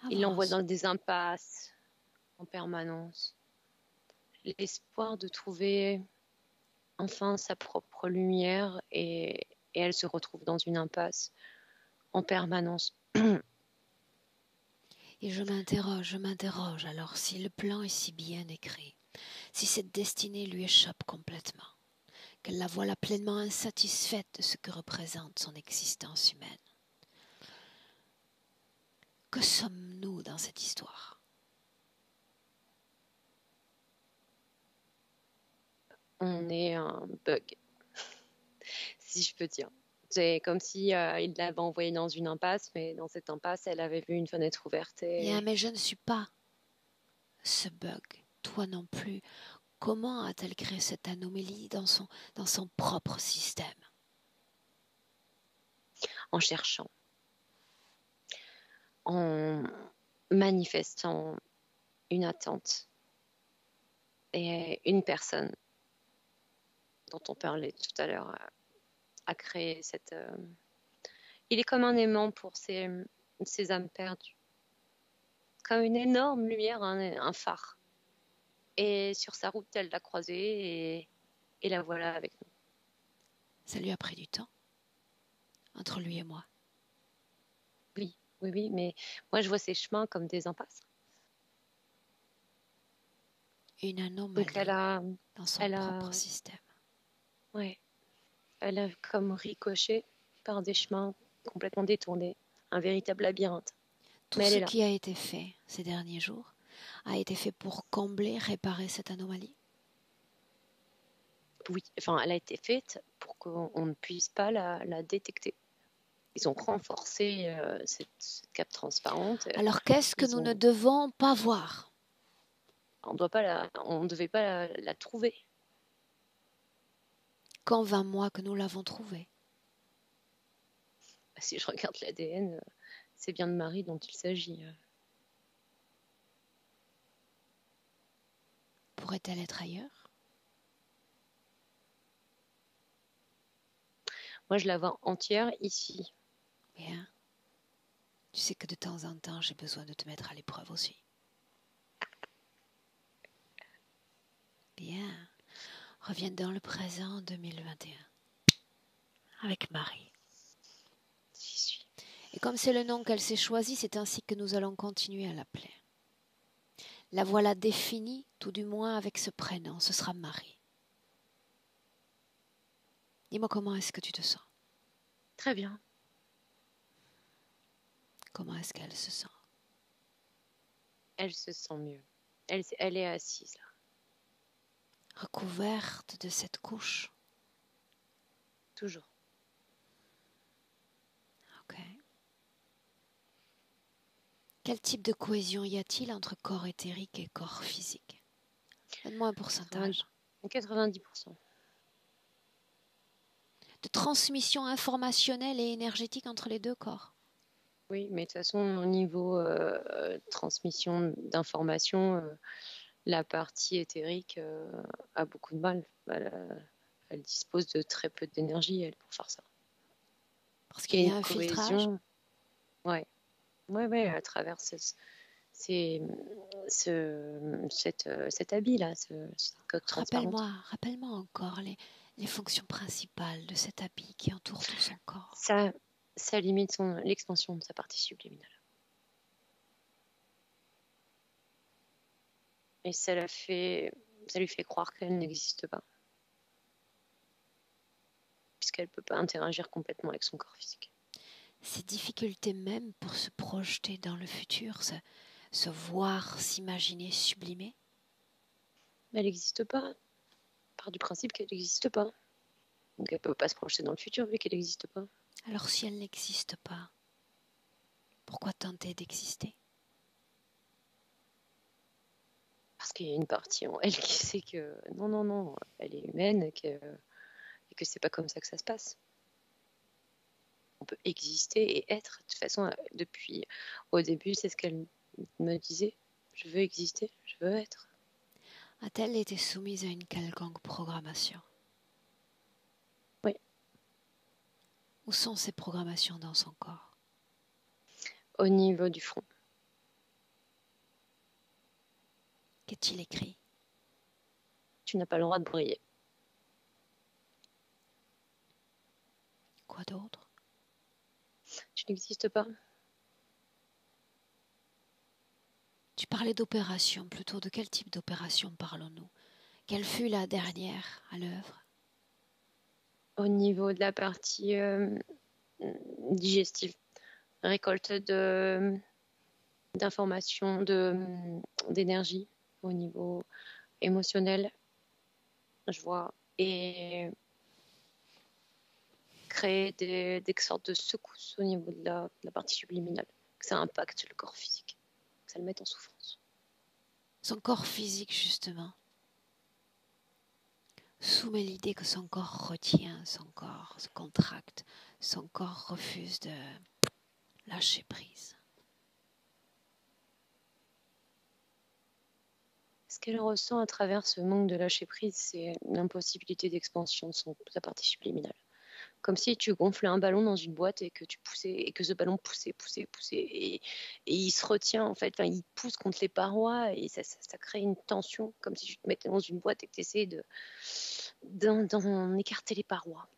Il l'envoie dans des impasses en permanence. L'espoir de trouver enfin sa propre lumière, et elle se retrouve dans une impasse en permanence. Et je m'interroge alors si le plan est si bien écrit, si cette destinée lui échappe complètement, qu'elle la voilà pleinement insatisfaite de ce que représente son existence humaine. Que sommes-nous dans cette histoire? On est un bug, si je peux dire. C'est comme si il l'avait envoyée dans une impasse, mais dans cette impasse, elle avait vu une fenêtre ouverte. Bien, mais je ne suis pas ce bug, toi non plus. Comment a-t-elle créé cette anomalie dans son propre système? En cherchant, en manifestant une attente et une personne dont on parlait tout à l'heure a créé cette... Il est comme un aimant pour ces âmes perdues, comme une énorme lumière, un phare. Et sur sa route, elle l'a croisée et la voilà avec nous. Ça lui a pris du temps, entre lui et moi. Oui, mais moi je vois ces chemins comme des impasses. Une anomalie. Donc elle a, dans son propre système. Ouais, elle a comme ricoché par des chemins complètement détournés, un véritable labyrinthe. Tout ce qui a été fait ces derniers jours a été fait pour combler, réparer cette anomalie? Oui, enfin, elle a été faite pour qu'on ne puisse pas la détecter. Ils ont renforcé cette cape transparente. Alors qu'est-ce que nous ne devons pas voir? On ne devait pas la trouver. Convainc-moi que nous l'avons trouvée. Si je regarde l'ADN, c'est bien de Marie dont il s'agit. Pourrait-elle être ailleurs? Moi, je la vois entière ici. Bien. Tu sais que de temps en temps, j'ai besoin de te mettre à l'épreuve aussi. Bien. Reviens dans le présent 2021. Avec Marie. J'y suis. Et comme c'est le nom qu'elle s'est choisi, c'est ainsi que nous allons continuer à l'appeler. La voilà définie, tout du moins avec ce prénom, ce sera Marie. Dis-moi comment est-ce que tu te sens? Très bien. Comment est-ce qu'elle se sent? Elle se sent mieux. Elle est assise là. Recouverte de cette couche. Toujours. Ok. Quel type de cohésion y a-t-il entre corps éthérique et corps physique? Donne-moi un pourcentage. 90%. De transmission informationnelle et énergétique entre les deux corps. Oui, mais de toute façon, au niveau transmission d'informations, la partie éthérique a beaucoup de mal. Elle dispose de très peu d'énergie, elle, pour faire ça. Parce qu'il y a un cohésion. filtrage. Ouais, à travers cet habit-là, cette coque transparente. Rappelle-moi encore les fonctions principales de cet habit qui entoure tout son corps. Ça limite l'expansion de sa partie subliminale. Et ça lui fait croire qu'elle n'existe pas. Puisqu'elle ne peut pas interagir complètement avec son corps physique. Ces difficultés même pour se projeter dans le futur, se voir, s'imaginer sublimer. Elle n'existe pas. Elle part du principe qu'elle n'existe pas. Donc elle ne peut pas se projeter dans le futur vu qu'elle n'existe pas. Alors si elle n'existe pas, pourquoi tenter d'exister? Parce qu'il y a une partie en elle qui sait que non, elle est humaine et que c'est pas comme ça que ça se passe. On peut exister et être. De toute façon, depuis au début, c'est ce qu'elle me disait. Je veux exister, je veux être. A-t-elle été soumise à une quelconque programmation? Oui. Où sont ces programmations dans son corps? Au niveau du front. Qu'est-il écrit? Tu n'as pas le droit de briller. Quoi d'autre? Tu n'existes pas. Tu parlais d'opération, plutôt de quel type d'opération parlons-nous? Quelle fut la dernière à l'œuvre? Au niveau de la partie digestive, récolte d'informations, d'énergie au niveau émotionnel, je vois, et créer des sortes de secousses au niveau de la partie subliminale, que ça impacte le corps physique, que ça le mette en souffrance. Son corps physique, justement. Soumet l'idée que son corps retient, son corps se contracte, son corps refuse de lâcher prise. Ce qu'elle ressent à travers ce manque de lâcher prise, c'est l'impossibilité d'expansion de sa partie subliminale. Comme si tu gonflais un ballon dans une boîte et que tu poussais, et que ce ballon poussait, et il se retient en fait, enfin, il pousse contre les parois et ça crée une tension, comme si tu te mettais dans une boîte et que tu essayais d'en écarter les parois.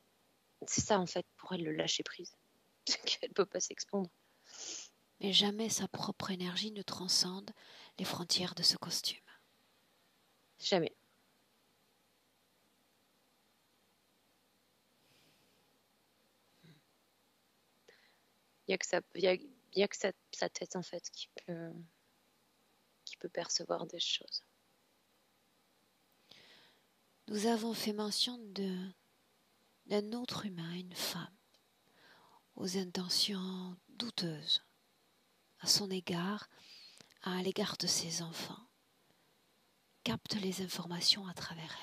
C'est ça en fait pour elle le lâcher prise, c'est qu'elle peut pas s'expandre. Mais jamais sa propre énergie ne transcende les frontières de ce costume. Jamais. Il y a que sa tête en fait qui qui peut percevoir des choses. Nous avons fait mention d'un autre humain, une femme, aux intentions douteuses à son égard, à l'égard de ses enfants, capte les informations à travers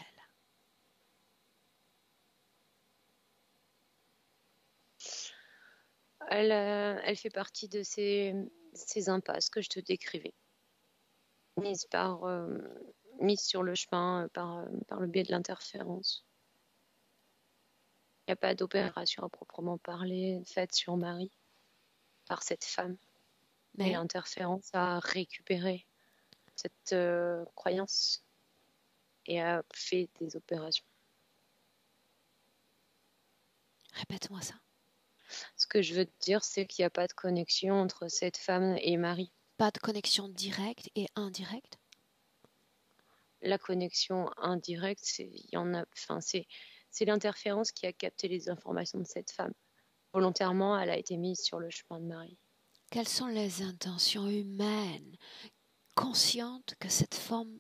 elle. Elle fait partie de ces impasses que je te décrivais, mise sur le chemin par le biais de l'interférence. Il n'y a pas d'opération à proprement parler faite sur Marie par cette femme. Mais l'interférence a récupéré cette croyance et a fait des opérations. Répète-moi ça. Ce que je veux te dire, c'est qu'il n'y a pas de connexion entre cette femme et Marie. Pas de connexion directe et indirecte? La connexion indirecte, c'est l'interférence qui a capté les informations de cette femme. Volontairement, elle a été mise sur le chemin de Marie. Quelles sont les intentions humaines, conscientes que cette femme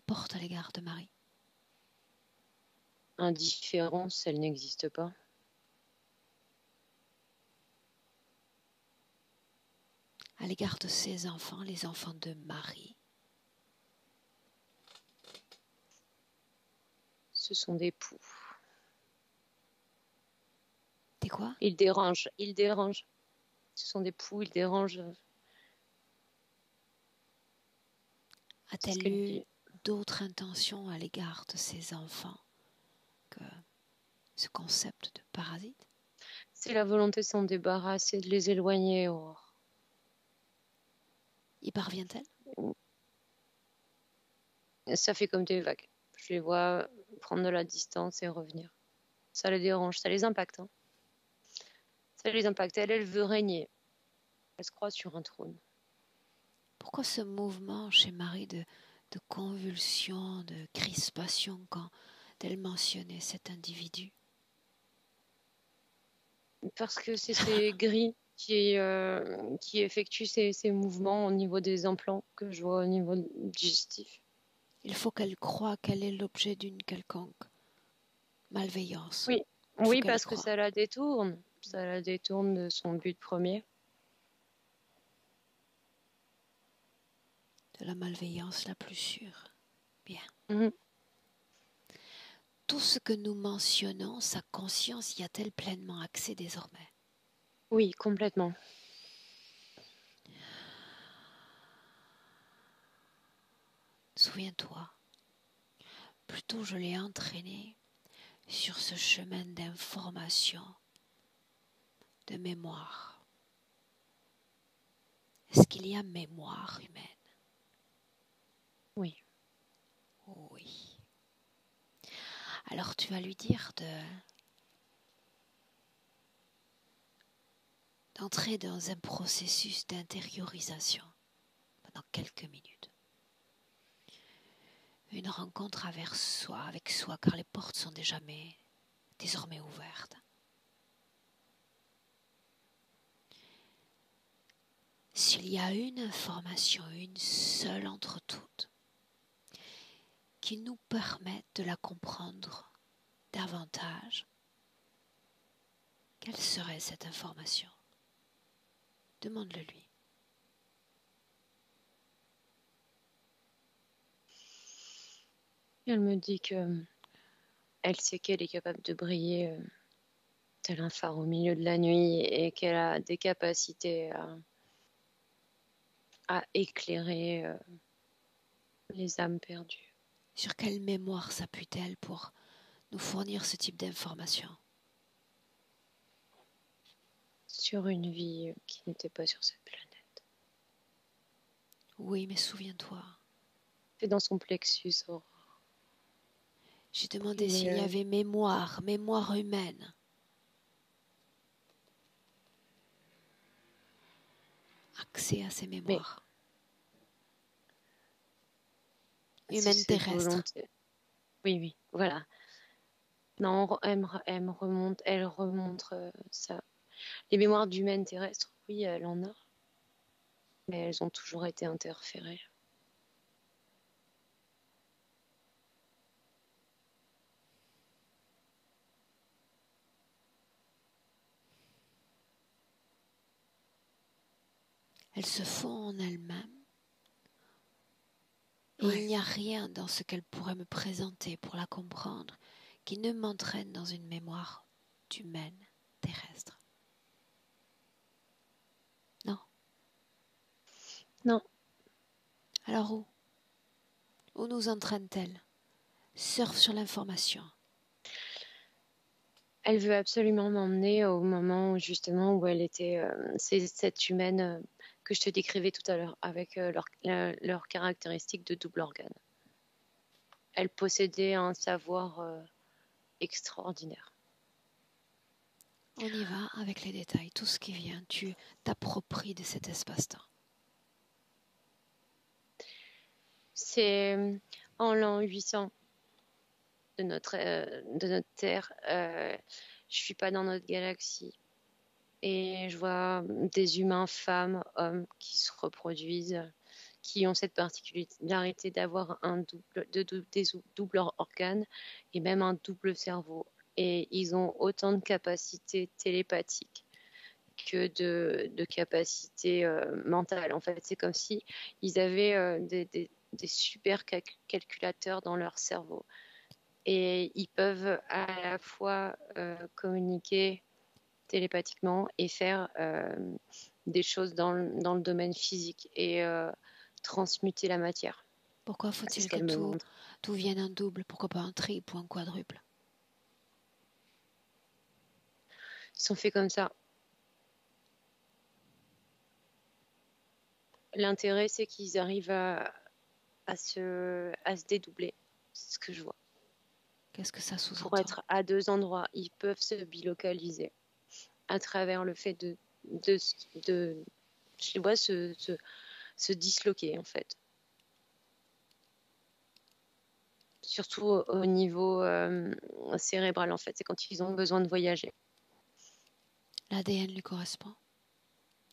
porte à l'égard de Marie? Indifférence, elle n'existe pas. À l'égard de ses enfants, les enfants de Marie. Ce sont des poux. Des quoi? Ils dérangent. Ce sont des poux, ils dérangent. A-t-elle eu d'autres intentions à l'égard de ses enfants que ce concept de parasite? C'est la volonté de s'en débarrasser, de les éloigner, Aurore. Y parvient-elle? Ça fait comme des vagues. Je les vois prendre de la distance et revenir. Ça les dérange, ça les impacte. Ça les impacte. Elle veut régner. Elle se croit sur un trône. Pourquoi ce mouvement chez Marie de convulsion, de crispation quand elle mentionnait cet individu? Parce que c'est ces gris qui effectuent ces mouvements au niveau des implants que je vois au niveau digestif. Il faut qu'elle croie qu'elle est l'objet d'une quelconque malveillance. Oui, parce que ça la détourne. Ça la détourne de son but premier. De la malveillance la plus sûre. Bien. Mm-hmm. Tout ce que nous mentionnons, sa conscience y a-t-elle pleinement accès désormais? Oui, complètement. Souviens-toi, plutôt je l'ai entraînée sur ce chemin d'information, de mémoire. Est-ce qu'il y a mémoire humaine? Oui. Oui. Alors tu vas lui dire d'entrer dans un processus d'intériorisation pendant quelques minutes. Une rencontre avec soi, car les portes sont désormais ouvertes. S'il y a une information, une seule entre toutes, qui nous permette de la comprendre davantage, quelle serait cette information? Demande-le lui. Elle me dit que elle sait qu'elle est capable de briller tel un phare au milieu de la nuit et qu'elle a des capacités à éclairer les âmes perdues. Sur quelle mémoire s'appuie-t-elle pour nous fournir ce type d'information? Sur une vie qui n'était pas sur cette planète. Oui, mais souviens-toi. C'est dans son plexus, Aurore. J'ai demandé s'il y avait mémoire humaine. Accès à ces mémoires. Humaine terrestre. Oui, voilà. Non, elle remonte ça. Les mémoires d'humaine terrestre, oui, elle en a. Mais elles ont toujours été interférées. Elle se fond en elle-même. Et Ouais. il n'y a rien dans ce qu'elle pourrait me présenter pour la comprendre qui ne m'entraîne dans une mémoire humaine terrestre. Non. Non. Alors où? Où nous entraîne-t-elle? Surfe sur l'information. Elle veut absolument m'emmener au moment où, justement, où elle était, c'est cette humaine que je te décrivais tout à l'heure, avec leurs caractéristiques de double organe. Elle possédait un savoir extraordinaire. On y va avec les détails. Tout ce qui vient, tu t'appropries de cet espace-temps. C'est en l'an 800 de notre Terre. Je suis pas dans notre galaxie. Et je vois des humains, femmes, hommes qui se reproduisent, qui ont cette particularité d'avoir des doubles organes et même un double cerveau. Et ils ont autant de capacités télépathiques que de capacités mentales. En fait, c'est comme si ils avaient des super calculateurs dans leur cerveau. Et ils peuvent à la fois communiquer télépathiquement et faire des choses dans le domaine physique et transmuter la matière. Pourquoi C'est ce faut-il que qu'elle me montre. tout vienne en double? Pourquoi pas un triple ou un quadruple? Ils sont faits comme ça. L'intérêt, c'est qu'ils arrivent à se dédoubler. C'est ce que je vois. Qu'est-ce que ça Pour sous-entend? être à deux endroits, ils peuvent se bilocaliser à travers le fait je les vois se disloquer, en fait. Surtout au niveau cérébral, en fait. C'est quand ils ont besoin de voyager. L'ADN lui correspond.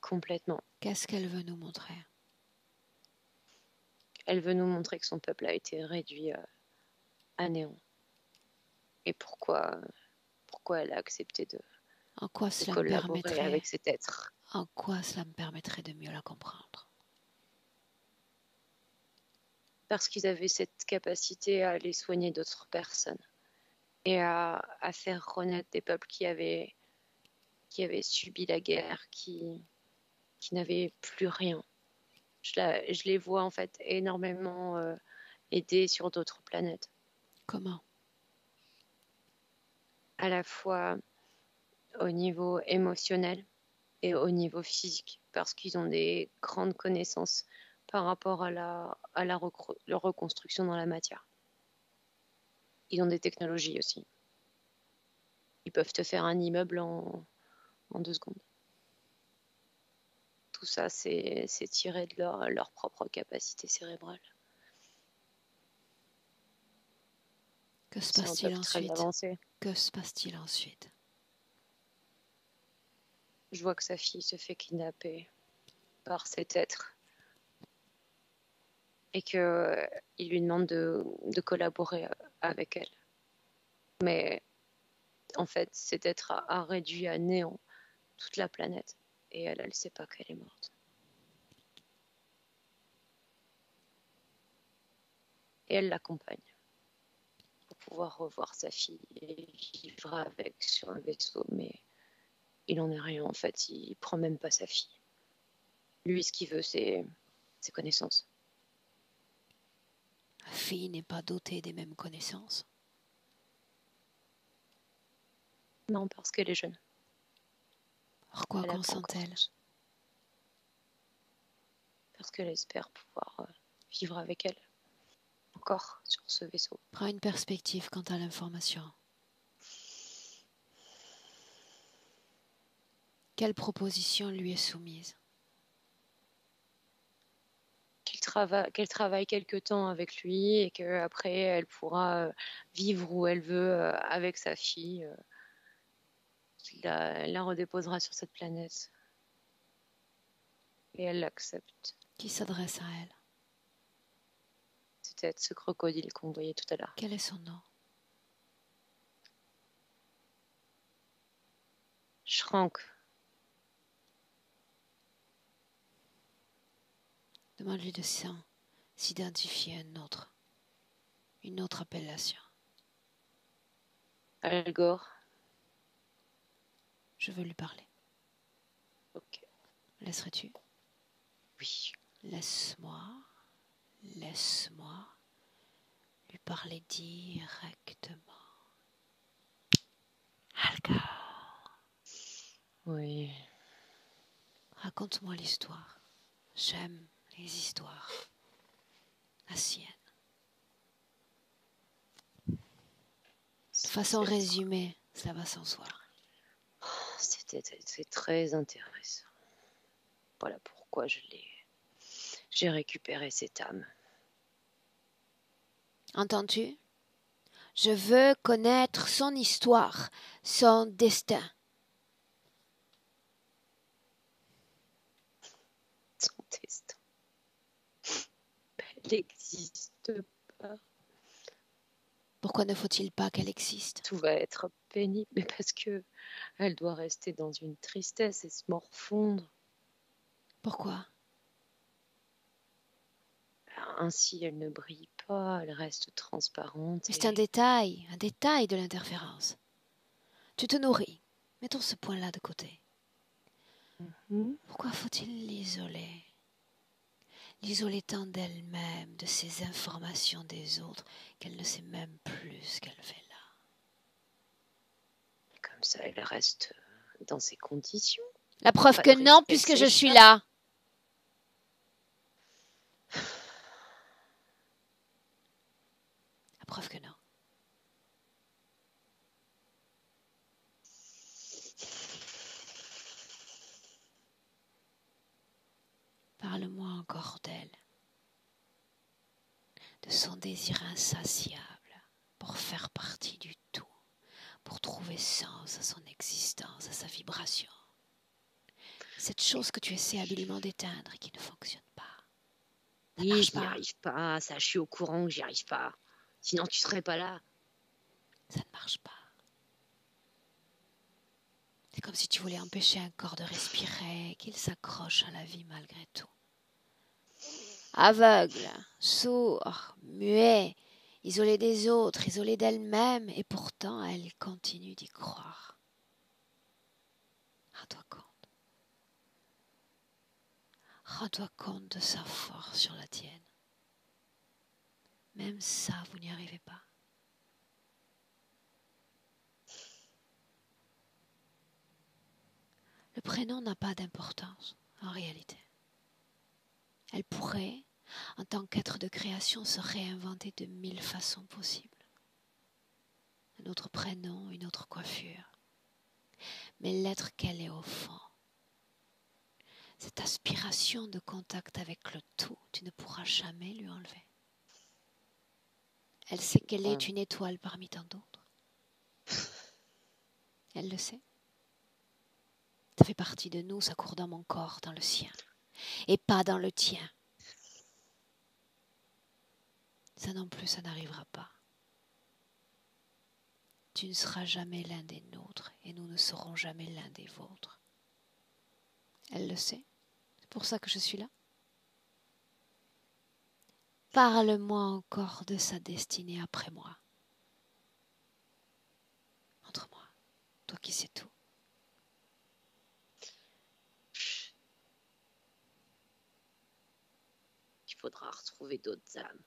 Complètement. Qu'est-ce qu'elle veut nous montrer? Elle veut nous montrer que son peuple a été réduit à néant. Et pourquoi elle a accepté de En quoi cela me collaborer permettrait, avec cet être. en quoi cela me permettrait de mieux la comprendre? Parce qu'ils avaient cette capacité à aller soigner d'autres personnes et à faire renaître des peuples qui avaient subi la guerre, qui n'avaient plus rien. Je les vois en fait énormément aider sur d'autres planètes. Comment? À la fois au niveau émotionnel et au niveau physique, parce qu'ils ont des grandes connaissances par rapport à la reconstruction dans la matière. Ils ont des technologies aussi. Ils peuvent te faire un immeuble en 2 secondes. Tout ça, c'est tiré de leur propre capacité cérébrale. Que se C'est un passe-t-il peuple très ensuite? avancé. Que se passe-t-il ensuite? Je vois que sa fille se fait kidnapper par cet être et qu'il lui demande de collaborer avec elle. Mais en fait, cet être a réduit à néant toute la planète et elle ne sait pas qu'elle est morte. Et elle l'accompagne pour pouvoir revoir sa fille et vivre avec sur le vaisseau. Mais il n'en est rien en fait, il prend même pas sa fille. Lui, ce qu'il veut, c'est ses connaissances. La fille n'est pas dotée des mêmes connaissances. Non, parce qu'elle est jeune. Alors quoi Elle a pas encore consent-elle? tout. Parce qu'elle espère pouvoir vivre avec elle encore sur ce vaisseau. Prends une perspective quant à l'information. Quelle proposition lui est soumise? Qu'elle travaille quelque temps avec lui et qu'après elle pourra vivre où elle veut avec sa fille. Elle la redéposera sur cette planète. Et elle l'accepte. Qui s'adresse à elle? C'était ce crocodile qu'on voyait tout à l'heure. Quel est son nom? Shrank. Demande-lui de s'identifier à une autre appellation. Al Gore. Je veux lui parler. Ok. Laisserais-tu? Oui. Laisse-moi lui parler directement. Al Gore. Oui. Raconte-moi l'histoire. J'aime les histoires. La sienne. De façon résumée, ça va sans soi. C'est très intéressant. Voilà pourquoi j'ai récupéré cette âme. Entends-tu? Je veux connaître son histoire, son destin. Son destin. Elle n'existe pas. Pourquoi ne faut-il pas qu'elle existe? Tout va être pénible, mais parce que elle doit rester dans une tristesse et se morfondre. Pourquoi? Ainsi, elle ne brille pas, elle reste transparente. C'est un détail de l'interférence. Tu te nourris. Mettons ce point-là de côté. Pourquoi faut-il l'isoler? L'isoler tant d'elle-même, de ses informations des autres, qu'elle ne sait même plus ce qu'elle fait là. Comme ça, elle reste dans ses conditions. La preuve que non, puisque je suis là. La preuve que non. Parle-moi encore d'elle, de son désir insatiable pour faire partie du tout, pour trouver sens à son existence, à sa vibration. Cette chose que tu essaies habilement d'éteindre et qui ne fonctionne pas. Oui, je n'y arrive pas, ça, je suis au courant que j'y arrive pas. Sinon, tu serais pas là. Ça ne marche pas. C'est comme si tu voulais empêcher un corps de respirer, qu'il s'accroche à la vie malgré tout. Aveugle, sourd, muet, isolé des autres, isolé d'elle-même, et pourtant elle continue d'y croire. Rends-toi compte. Rends-toi compte de sa force sur la tienne. Même ça, vous n'y arrivez pas. Le prénom n'a pas d'importance, en réalité. Elle pourrait, en tant qu'être de création, se réinventer de 1000 façons possibles. Un autre prénom, une autre coiffure. Mais l'être qu'elle est au fond, cette aspiration de contact avec le tout, tu ne pourras jamais lui enlever. Elle sait qu'elle est une étoile parmi tant d'autres. Elle le sait. Ça fait partie de nous, ça court dans mon corps, dans le sien, et pas dans le tien. Ça non plus, ça n'arrivera pas. Tu ne seras jamais l'un des nôtres, et nous ne serons jamais l'un des vôtres. Elle le sait. C'est pour ça que je suis là. Parle-moi encore de sa destinée après moi. Montre-moi, toi qui sais tout. Il faudra retrouver d'autres âmes,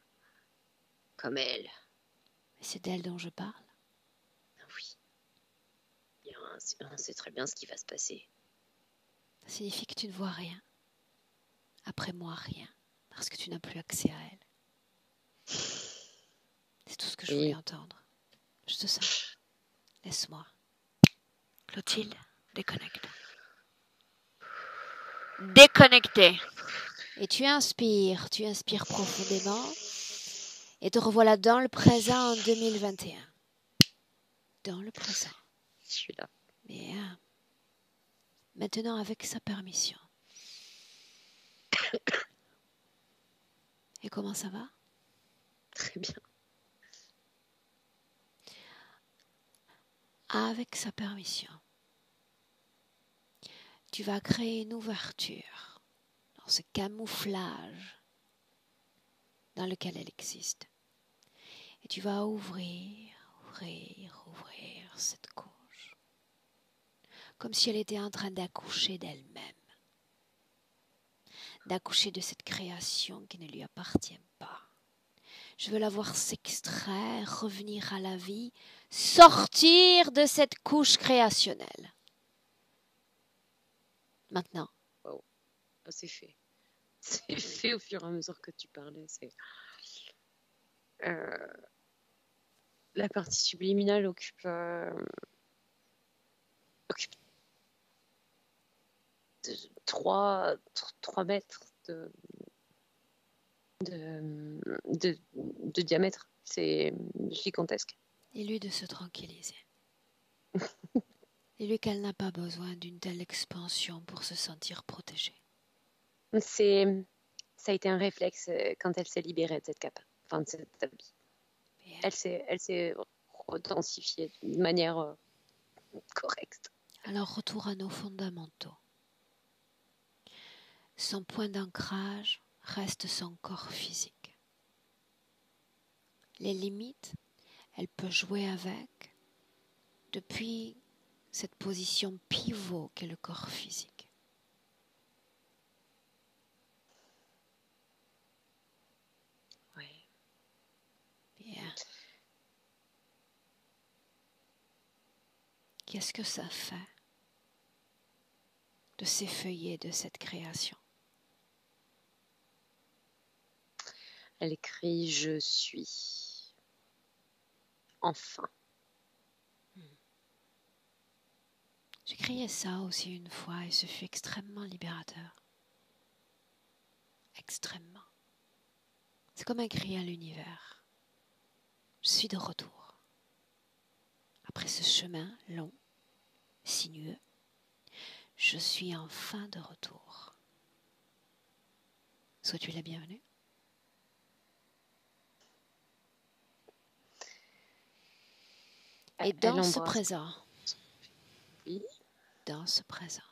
comme elle. Mais c'est d'elle dont je parle. Oui. Bien, on sait très bien ce qui va se passer. Ça signifie que tu ne vois rien. Après moi, rien. Parce que tu n'as plus accès à elle. C'est tout ce que je voulais entendre. Je te sens. Laisse-moi. Clotilde, déconnecte. Déconnecté. Et tu inspires profondément. Et te revoilà dans le présent en 2021. Dans le présent. Je suis là. Bien. Maintenant avec sa permission. Et comment ça va? Très bien. Avec sa permission, tu vas créer une ouverture dans ce camouflage dans lequel elle existe. Et tu vas ouvrir cette couche, comme si elle était en train d'accoucher d'elle-même, d'accoucher de cette création qui ne lui appartient pas. Je veux la voir s'extraire, revenir à la vie, sortir de cette couche créationnelle. Maintenant. Wow. Ah, c'est fait. C'est fait au fur et à mesure que tu parlais. La partie subliminale occupe 3 mètres de diamètre. C'est gigantesque. Dis-lui de se tranquilliser. Dis-lui qu'elle n'a pas besoin d'une telle expansion pour se sentir protégée. Ça a été un réflexe quand elle s'est libérée de cette cape, enfin de cet habit. Elle s'est redensifiée de manière correcte. Alors retour à nos fondamentaux. Son point d'ancrage reste son corps physique. Les limites, elle peut jouer avec depuis cette position pivot qu'est le corps physique. Oui. Bien. Qu'est-ce que ça fait de s'effeuiller de cette création? Elle crie « Je suis ». Enfin. J'ai crié ça aussi une fois et ce fut extrêmement libérateur. Extrêmement. C'est comme un cri à l'univers. Je suis de retour. Après ce chemin long, sinueux, je suis enfin de retour. Sois-tu la bienvenue? Et dans ce présent, oui. Dans ce présent,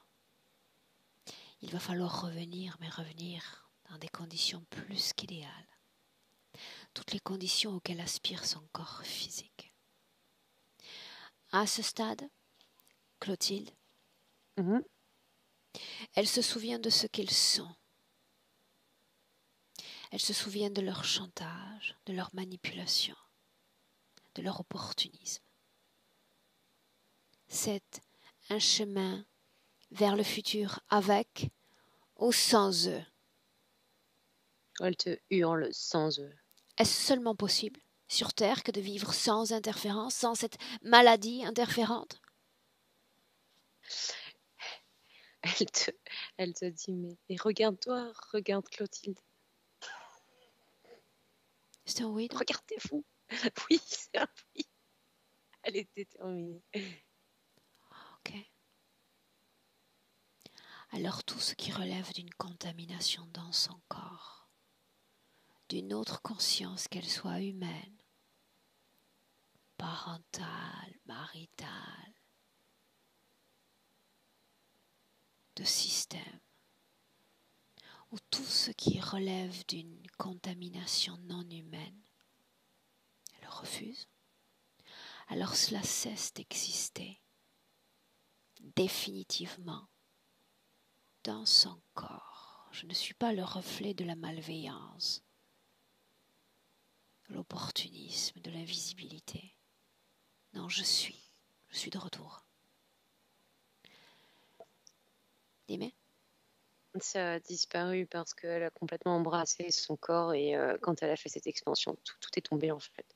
il va falloir revenir, mais revenir dans des conditions plus qu'idéales. Toutes les conditions auxquelles aspire son corps physique. À ce stade, Clotilde, elle se souvient de ce qu'ils sont. Elle se souvient de leur chantage, de leur manipulation, de leur opportunisme. C'est un chemin vers le futur avec ou sans eux. Elle te hurle sans eux. Est-ce seulement possible sur Terre que de vivre sans interférence, sans cette maladie interférente? Elle te dit mais regarde-toi, regarde Clotilde. C'est un oui donc? Regardez-vous. Oui, c'est un oui. Elle est déterminée. Ok. Alors tout ce qui relève d'une contamination dans son corps, d'une autre conscience, qu'elle soit humaine, parentale, maritale, de système, ou tout ce qui relève d'une contamination non humaine, elle refuse. Alors cela cesse d'exister définitivement dans son corps. Je ne suis pas le reflet de la malveillance, de l'opportunisme, de l'invisibilité. Non, je suis de retour. Dis-moi. Ça a disparu parce qu'elle a complètement embrassé son corps et quand elle a fait cette expansion, tout est tombé en fait.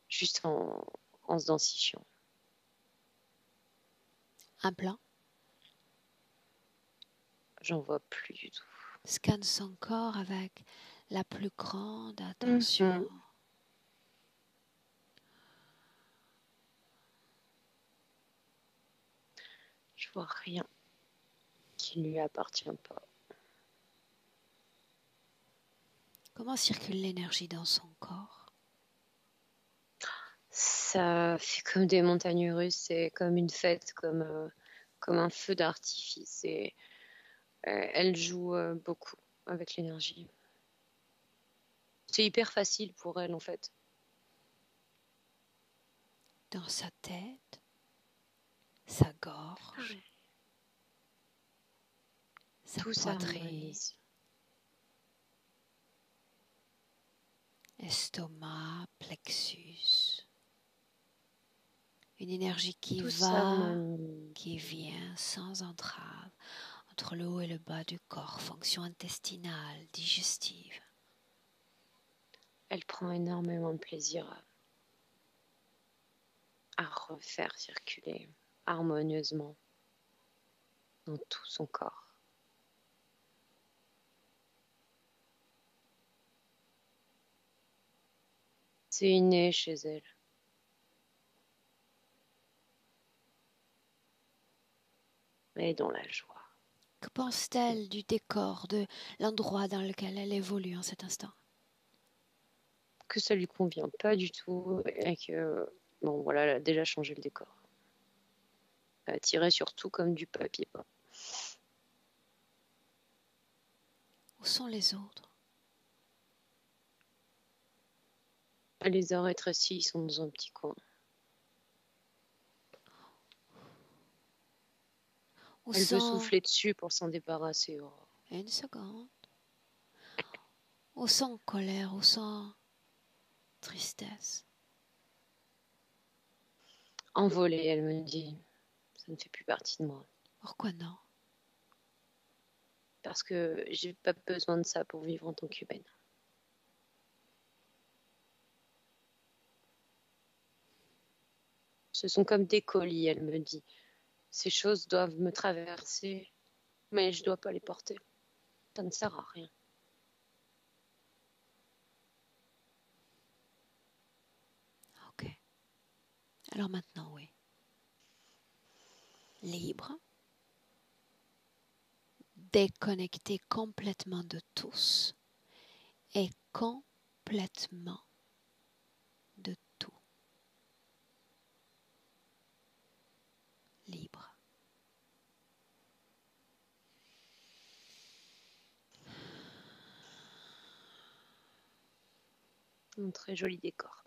Juste en se densifiant. Un plan. J'en vois plus du tout. Scanne son corps avec la plus grande attention. Je vois rien qui ne lui appartient pas. Comment circule l'énergie dans son corps? Ça fait comme des montagnes russes, c'est comme une fête, comme un feu d'artifice. Et elle joue beaucoup avec l'énergie. C'est hyper facile pour elle, en fait. Dans sa tête, sa gorge, sa Tout poitrine, s'harmonise. estomac, plexus. Une énergie qui Tout va, s'harmonise. qui vient sans entrave entre le haut et le bas du corps, fonction intestinale, digestive. Elle prend énormément de plaisir à refaire circuler harmonieusement dans tout son corps. C'est inné chez elle. Elle est dans la joie. Que pense-t-elle du décor, de l'endroit dans lequel elle évolue en cet instant? Que ça lui convient pas du tout et que, bon voilà, elle a déjà changé le décor. Elle a tiré sur tout comme du papier peint. Où sont les autres? Elle les a rétrécis, ils sont dans un petit coin. Où Elle veut sont... souffler dessus pour s'en débarrasser. Oh. Une seconde. Où sont colère, où sont tristesse? Envolée, elle me dit. Ça ne fait plus partie de moi. Pourquoi non? Parce que j'ai pas besoin de ça pour vivre en tant qu'humaine. Ce sont comme des colis, elle me dit. Ces choses doivent me traverser, mais je dois pas les porter. Ça ne sert à rien. Ok. Alors maintenant, oui. Libre. Déconnecté complètement de tous. Et complètement de tout. Libre. Un très joli décor.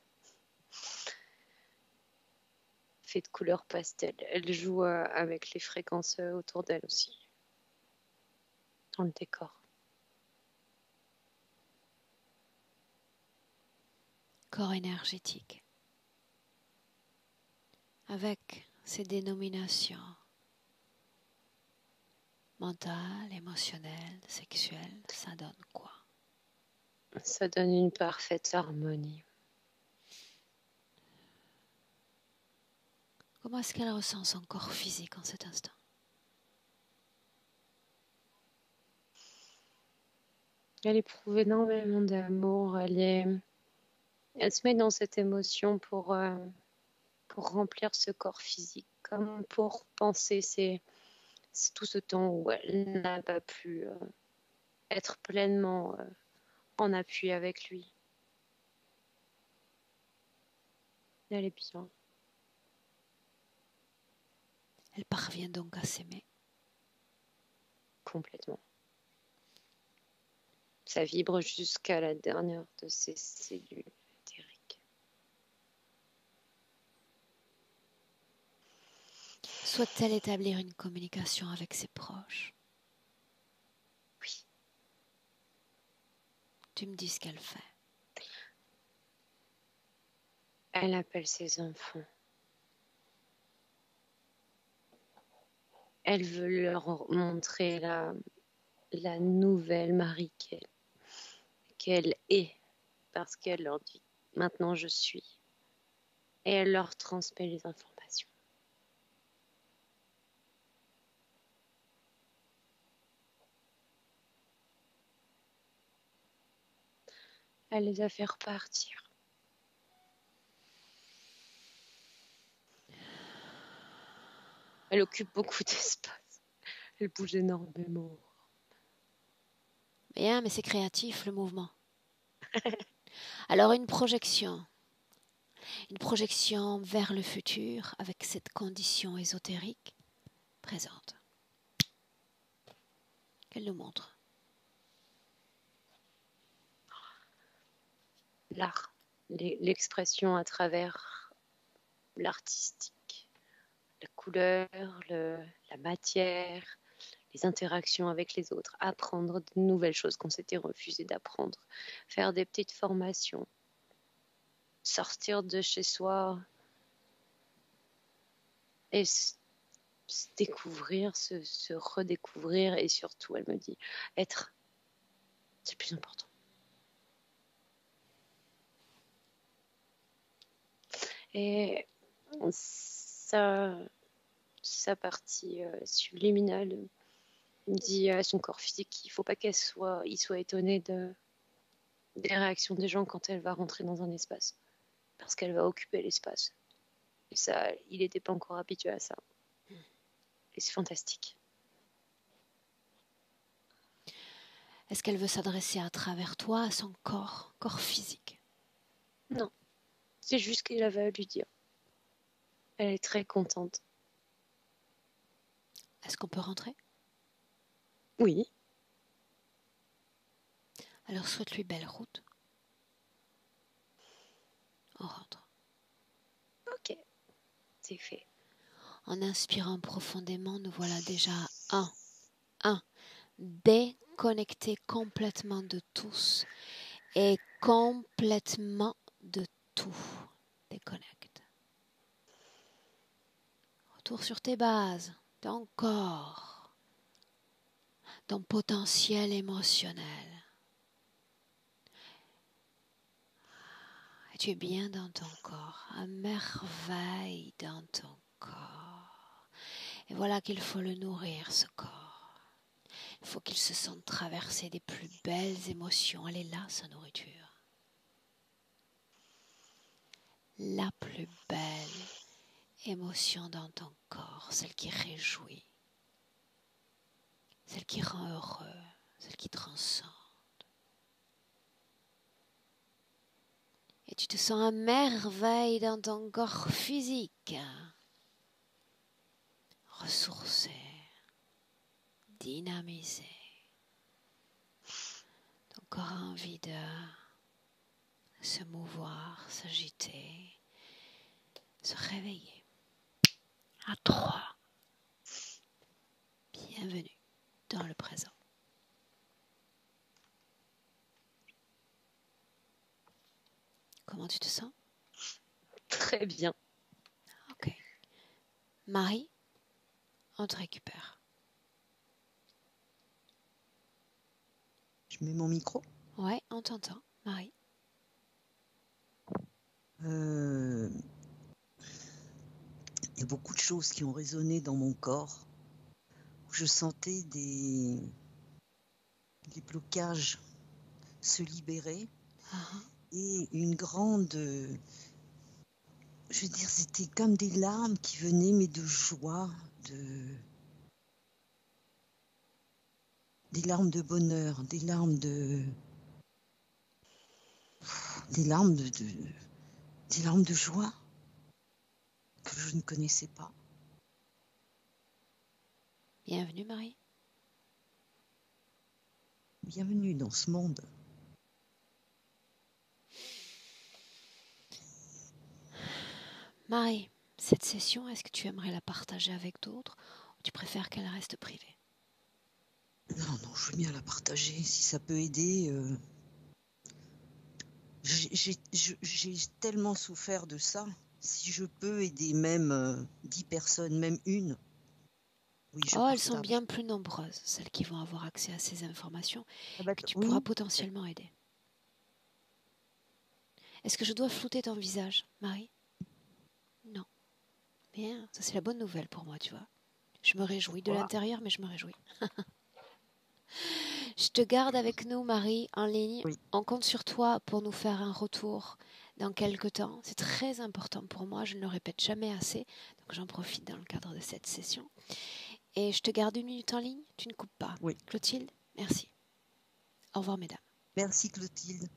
Fait de couleurs pastel. Elle joue avec les fréquences autour d'elle aussi. Dans le décor. Corps énergétique. Avec ces dénominations mentales, émotionnelles, sexuelles, ça donne quoi? Ça donne une parfaite harmonie. Comment est-ce qu'elle ressent son corps physique en cet instant? Elle éprouve énormément d'amour. Elle se met dans cette émotion pour remplir ce corps physique, comme pour penser c'est tout ce temps où elle n'a pas pu être pleinement en appui avec lui. Elle est bien. Elle parvient donc à s'aimer. Complètement. Ça vibre jusqu'à la dernière de ses cellules éthériques. Souhaite-t-elle établir une communication avec ses proches? Oui. Tu me dis ce qu'elle fait. Elle appelle ses enfants. Elle veut leur montrer la nouvelle Marie qu'elle est, parce qu'elle leur dit maintenant je suis. Et elle leur transmet les informations. Elle les a fait repartir. Elle occupe beaucoup d'espace. Elle bouge énormément. Bien, mais c'est créatif le mouvement. Alors une projection vers le futur avec cette condition ésotérique présente. Qu'elle nous montre. l'art, l'expression à travers l'artistique, la couleur, la matière, les interactions avec les autres, apprendre de nouvelles choses qu'on s'était refusé d'apprendre, faire des petites formations, sortir de chez soi et se découvrir, se redécouvrir et surtout, elle me dit, être, c'est le plus important. Et sa partie subliminale dit à son corps physique qu'il ne faut pas il soit étonné des réactions des gens quand elle va rentrer dans un espace, parce qu'elle va occuper l'espace. Et ça, il n'était pas encore habitué à ça. Et c'est fantastique. Est-ce qu'elle veut s'adresser à travers toi, à son corps physique? Non, c'est juste qu'elle avait à lui dire. Elle est très contente. Est-ce qu'on peut rentrer? Oui. Alors souhaite-lui belle route. On rentre. Ok, c'est fait. En inspirant profondément, nous voilà déjà déconnectés complètement de tous et complètement de tout. Déconnecte. Retour sur tes bases, ton corps, ton potentiel émotionnel. Et tu es bien dans ton corps, à merveille dans ton corps. Et voilà qu'il faut le nourrir, ce corps. Il faut qu'il se sente traverser des plus belles émotions. Elle est là, sa nourriture. La plus belle émotion dans ton corps, celle qui réjouit, celle qui rend heureux, celle qui transcende. Et tu te sens à merveille dans ton corps physique, ressourcé, dynamisé. Ton corps a envie de se mouvoir, s'agiter, se réveiller. À 3. Bienvenue dans le présent. Comment tu te sens? Très bien. Ok. Marie, on te récupère. Je mets mon micro. Ouais, on t'entend, Marie. Il y a beaucoup de choses qui ont résonné dans mon corps. Je sentais des blocages se libérer et une grande... je veux dire, c'était comme des larmes qui venaient, mais de joie, des larmes de bonheur, des larmes de joie que je ne connaissais pas. Bienvenue, Marie. Bienvenue dans ce monde. Marie, cette session, est-ce que tu aimerais la partager avec d'autres ou tu préfères qu'elle reste privée? Non, je veux bien la partager si ça peut aider. J'ai tellement souffert de ça. Si je peux aider même 10 personnes, même une, oui, je elles sont partage. bien plus nombreuses, celles qui vont avoir accès à ces informations que tu Oui. pourras potentiellement aider. Est-ce que je dois flouter ton visage, Marie? Non. Bien, ça c'est la bonne nouvelle pour moi, tu vois. Je me réjouis de l'intérieur, mais je me réjouis. Je te garde avec nous, Marie, en ligne. Oui. On compte sur toi pour nous faire un retour dans quelques temps. C'est très important pour moi, je ne le répète jamais assez, donc j'en profite dans le cadre de cette session. Et je te garde 1 minute en ligne, tu ne coupes pas. Oui. Clotilde, merci. Au revoir, mesdames. Merci, Clotilde.